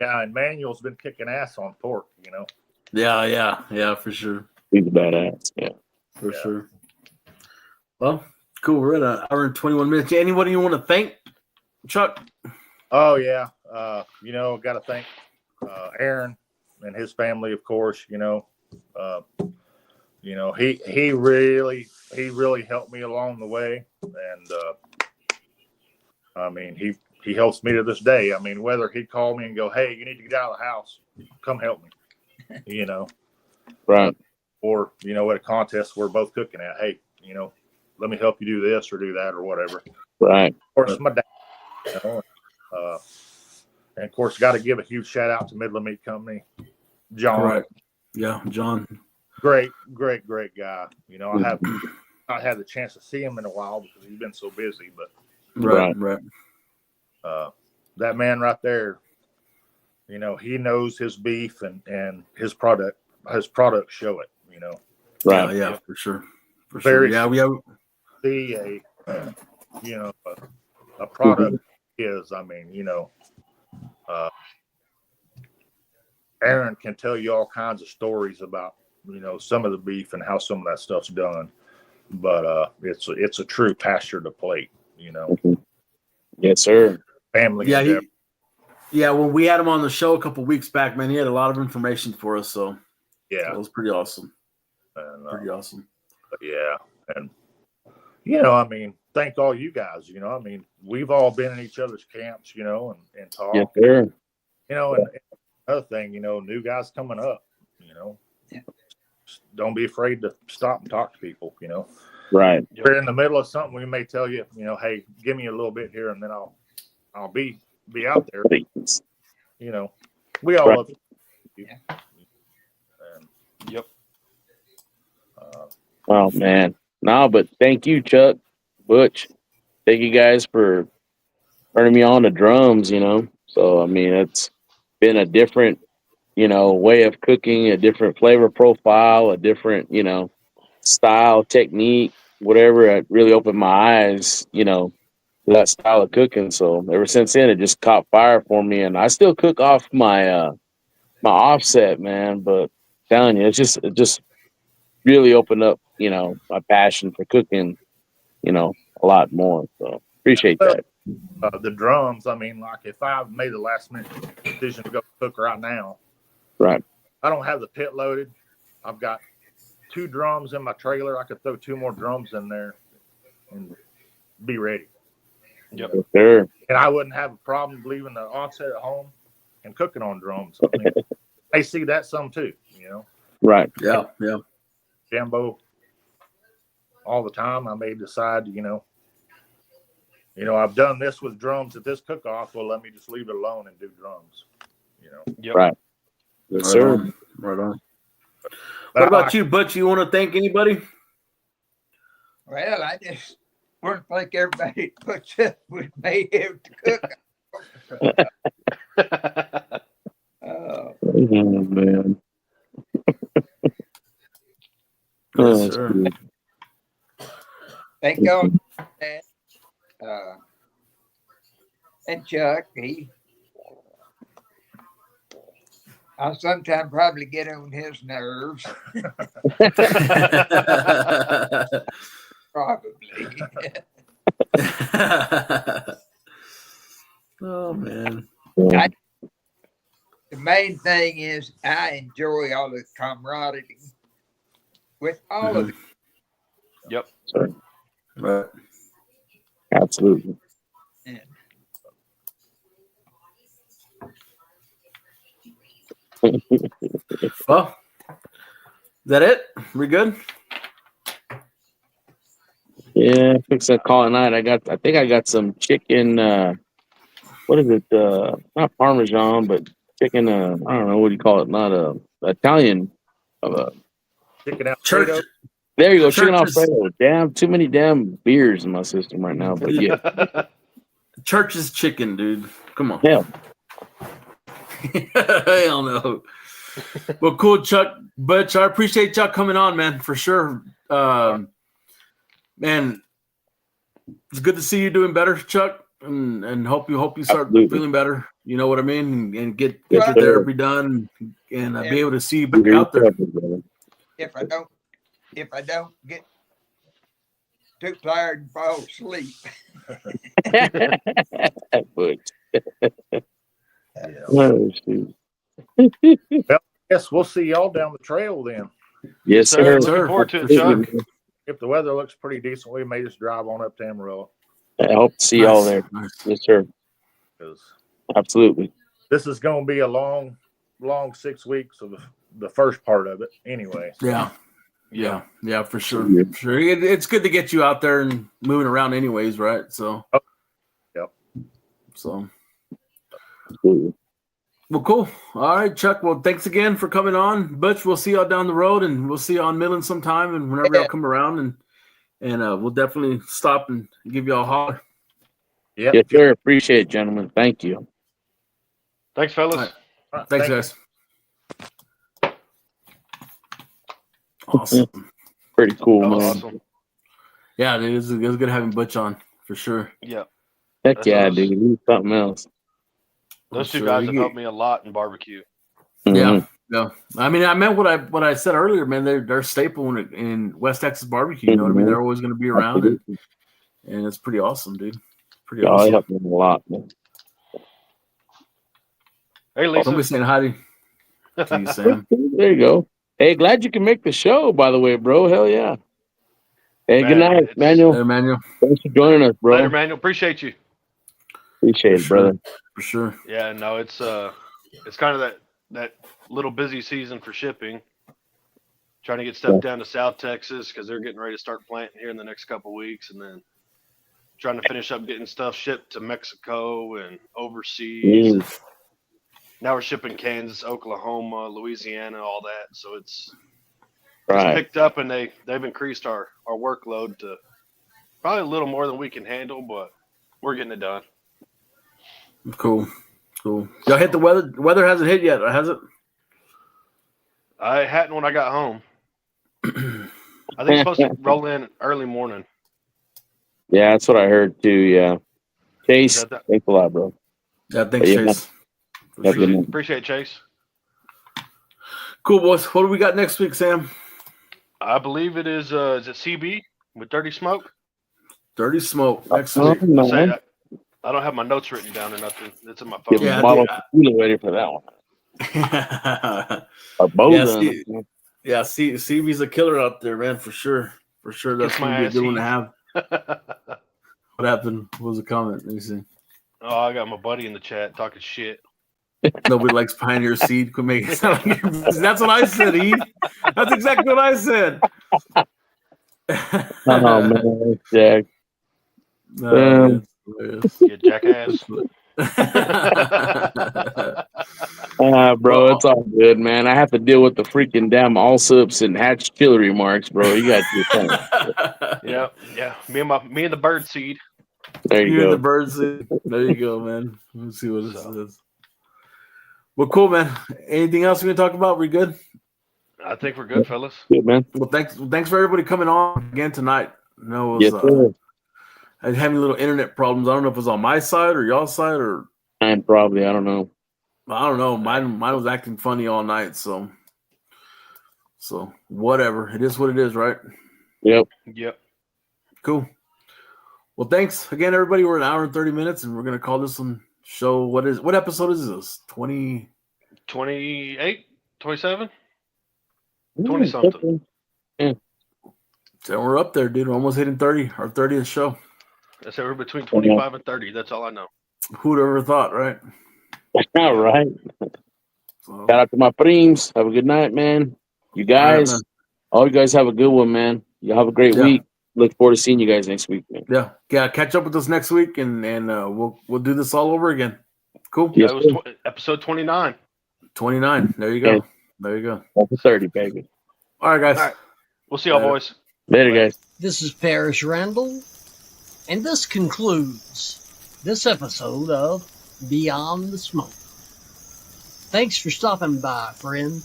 Yeah, and Manuel's been kicking ass on pork, you know. Yeah, for sure. He's a badass. Yeah. For sure. Well, cool. We're at an hour and 21 minutes. Anybody you want to thank, Chuck? Oh yeah. You know, got to thank Aaron and his family, of course. You know, he really helped me along the way, and I mean he helps me to this day. I mean, whether he'd call me and go, "Hey, you need to get out of the house, come help me," you know, Right. Or you know, at a contest we're both cooking at, hey, you know, let me help you do this or do that or whatever. Right. Of course, my dad. You know, and of course, got to give a huge shout out to Midland Meat Company, John. Right. Yeah, John. Great guy. You know, I have not had the chance to see him in a while because he's been so busy. But Right. that man right there, you know, he knows his beef and his product show it. You know. Right. Yeah, for sure. Very we have. See you know, a product is. I mean, you know. Aaron can tell you all kinds of stories about, you know, some of the beef and how some of that stuff's done, but it's a true pasture to plate, you know. Yes, sir. Family. Yeah, when we had him on the show a couple weeks back, man, he had a lot of information for us, so yeah, it was pretty awesome. And, pretty awesome. Yeah, and you know, I mean, thank all you guys. You know, I mean, we've all been in each other's camps, you know, and talk. Yes, sir. You know, and another thing, you know, new guys coming up, you know, don't be afraid to stop and talk to people, you know. Right. If we're in the middle of something, we may tell you, you know, hey, give me a little bit here, and then I'll be out there. You know, we all love you. And, yep. Oh man, no, but thank you, Chuck, Butch. Thank you guys for turning me on to drums. You know, so I mean, it's been a different, you know, way of cooking, a different flavor profile, a different, you know, style, technique, whatever. It really opened my eyes, you know, to that style of cooking. So ever since then, it just caught fire for me, and I still cook off my my offset, man. But I'm telling you, it just really opened up, you know, my passion for cooking, you know, a lot more. So appreciate that. The drums, I mean, like if I made the last minute decision to go cook right now, Right. I don't have the pit loaded. I've got 2 drums in my trailer. I could throw 2 more drums in there and be ready. Yep. Sure. And I wouldn't have a problem leaving the offset at home and cooking on drums. I mean, they see that some too, you know. Right. Yeah. Jambo all the time. I may decide, you know, I've done this with drums at this cook-off. Well, let me just leave it alone and do drums, you know. Yep. Right. Yes, sir. Right on. What about you, Butch? You want to thank anybody? Well, I just want to thank everybody that puts up with me here to cook. Oh, man. Yes, sir. Thank God. And Chuck, I sometimes probably get on his nerves. Probably. Oh man. Yeah. The main thing is I enjoy all the camaraderie with all of the Yep. Sorry. Right. Absolutely. men. Well, is that it? We good? Yeah, fix that call at night. I think I got some chicken. What is it? Not Parmesan, but chicken. I don't know what do you call it. Not Italian. Chicken Church. Alfredo. There you go, chicken Churches. Alfredo. Damn, too many damn beers in my system right now. But yeah, Church's chicken, dude. Come on. hell, Hell no. Well, cool, Chuck. Butch, I appreciate Chuck coming on, man, for sure. Man, it's good to see you doing better, Chuck, and hope you start Absolutely. feeling better. You know what I mean? And get Yes, your sir. therapy done and be able to see you back You're out there. covered, brother. If I don't get too tired and fall asleep. But, Yeah. oh, shoot. Yes, we'll see y'all down the trail then. Yes, Sir, sir. looking forward to it, Absolutely, Chuck. man. If the weather looks pretty decent, we may just drive on up to Amarillo I hope to see y'all there. Nice. Yes, sir. because Absolutely. this is going to be a long 6 weeks of the first part of it anyway. Yeah. Yeah, for sure. Yeah. For sure. It's good to get you out there and moving around anyways, right? So, Yep. So, Absolutely. well, cool. All right, Chuck. Well, thanks again for coming on. Butch, we'll see y'all down the road, and we'll see you on Midland sometime, and whenever y'all come around, and we'll definitely stop and give y'all a holler. Yeah. Yes, sir. Appreciate it, gentlemen. Thank you. Thanks, fellas. All right. Thanks, guys. Awesome. Pretty cool, That was man. awesome. Yeah, dude, it was good having Butch on for sure. Yeah. Heck That's yeah, awesome. dude. He's something else. Those two Sure. guys have helped me a lot in barbecue. Mhm. Yeah. I mean, I meant what I said earlier, man. They're a staple in West Texas barbecue. You know what I mean? Mhm. They're always going to be around, Absolutely. and it's pretty awesome, dude. Pretty Yeah, I awesome. help him a lot, man. Hey, Lisa. Somebody saying hi to you, Sam. There you go. Hey, glad you can make the show, by the way, bro. Hell yeah. Hey, good Man, night, it's- Manuel. Hey, Emmanuel, Thanks for joining us, bro. Later, Manuel. Appreciate you. Appreciate For it, brother. for sure. Yeah, no, it's kind of that little busy season for shipping. Trying to get stuff down to South Texas because they're getting ready to start planting here in the next couple of weeks, and then trying to finish up getting stuff shipped to Mexico and overseas. And now we're shipping Kansas, Oklahoma, Louisiana, all that. So it's Right. picked up, and they've increased our workload to probably a little more than we can handle, but we're getting it done. Cool. Y'all hit the weather. The weather hasn't hit yet, has it? I hadn't when I got home. I think it's supposed to roll in early morning. Yeah, that's what I heard too. Yeah. Chase, Is that thanks a lot, bro. Yeah, thanks, Yeah. Chase. For Yeah, sure. good. Appreciate it, Chase. Cool, boys. What do we got next week, Sam? I believe it is it CB with Dirty Smoke? Dirty Smoke next Oh, week. no. Say, I don't have my notes written down or nothing. It's in my Get phone. Yeah, a bottle dude, of tequila ready for that one. Or Boza. Yeah, CB's a killer out there, man, for sure. For sure, that's Gets my gonna be a ass good one to eat. have. What happened? What was the comment? Let me see. Oh, I got my buddy in the chat talking shit. Nobody likes Pioneer Seed. Quit making it sound like you're- That's what I said, E. That's exactly what I said. Oh, man. Jack. Man, it's hilarious. You jackass. Bro, Well, it's all good, man. I have to deal with the freaking damn all subs and hatch chili remarks, bro. You got to do Yeah. Me and the bird seed. There you You and the go. birds. There you go, man. Let's see what this is. Well, cool, man. Anything else we can talk about? We good? I think we're good, fellas. Good, man. Well, thanks for everybody coming on again tonight. I know it was, Yes, sir. having little internet problems. I don't know if it was on my side or y'all's side or And probably, I don't know. I don't know. Mine was acting funny all night. So whatever. It is what it is, right? Yep. Yep. Cool. Well, thanks again, everybody. We're an hour and 30 minutes, and we're gonna call this one show. What episode is this? 20. 28, 27, Ooh, 20 something. So we're up there, dude. We're almost hitting 30. Our 30th show. I said we're between 25 and 30. That's all I know. Who'd ever thought, right? All right. So, Shout out to my prims. Have a good night, man. You guys, man. all you guys have a good one, man. You have a great Yeah. week. Look forward to seeing you guys next week, man. Yeah. Catch up with us next week, and we'll do this all over again. Cool. Yes, That was episode 29. 29. There you go. Yeah. There you go. Over 30, baby. All right, guys. All right. We'll see y'all, Later. boys. Later, guys. This is Parrish Randall, and this concludes this episode of Beyond the Smoke. Thanks for stopping by, friend.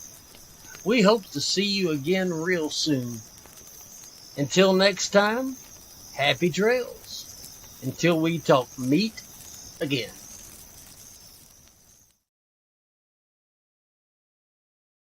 We hope to see you again real soon. Until next time, happy trails. Until we talk meat again.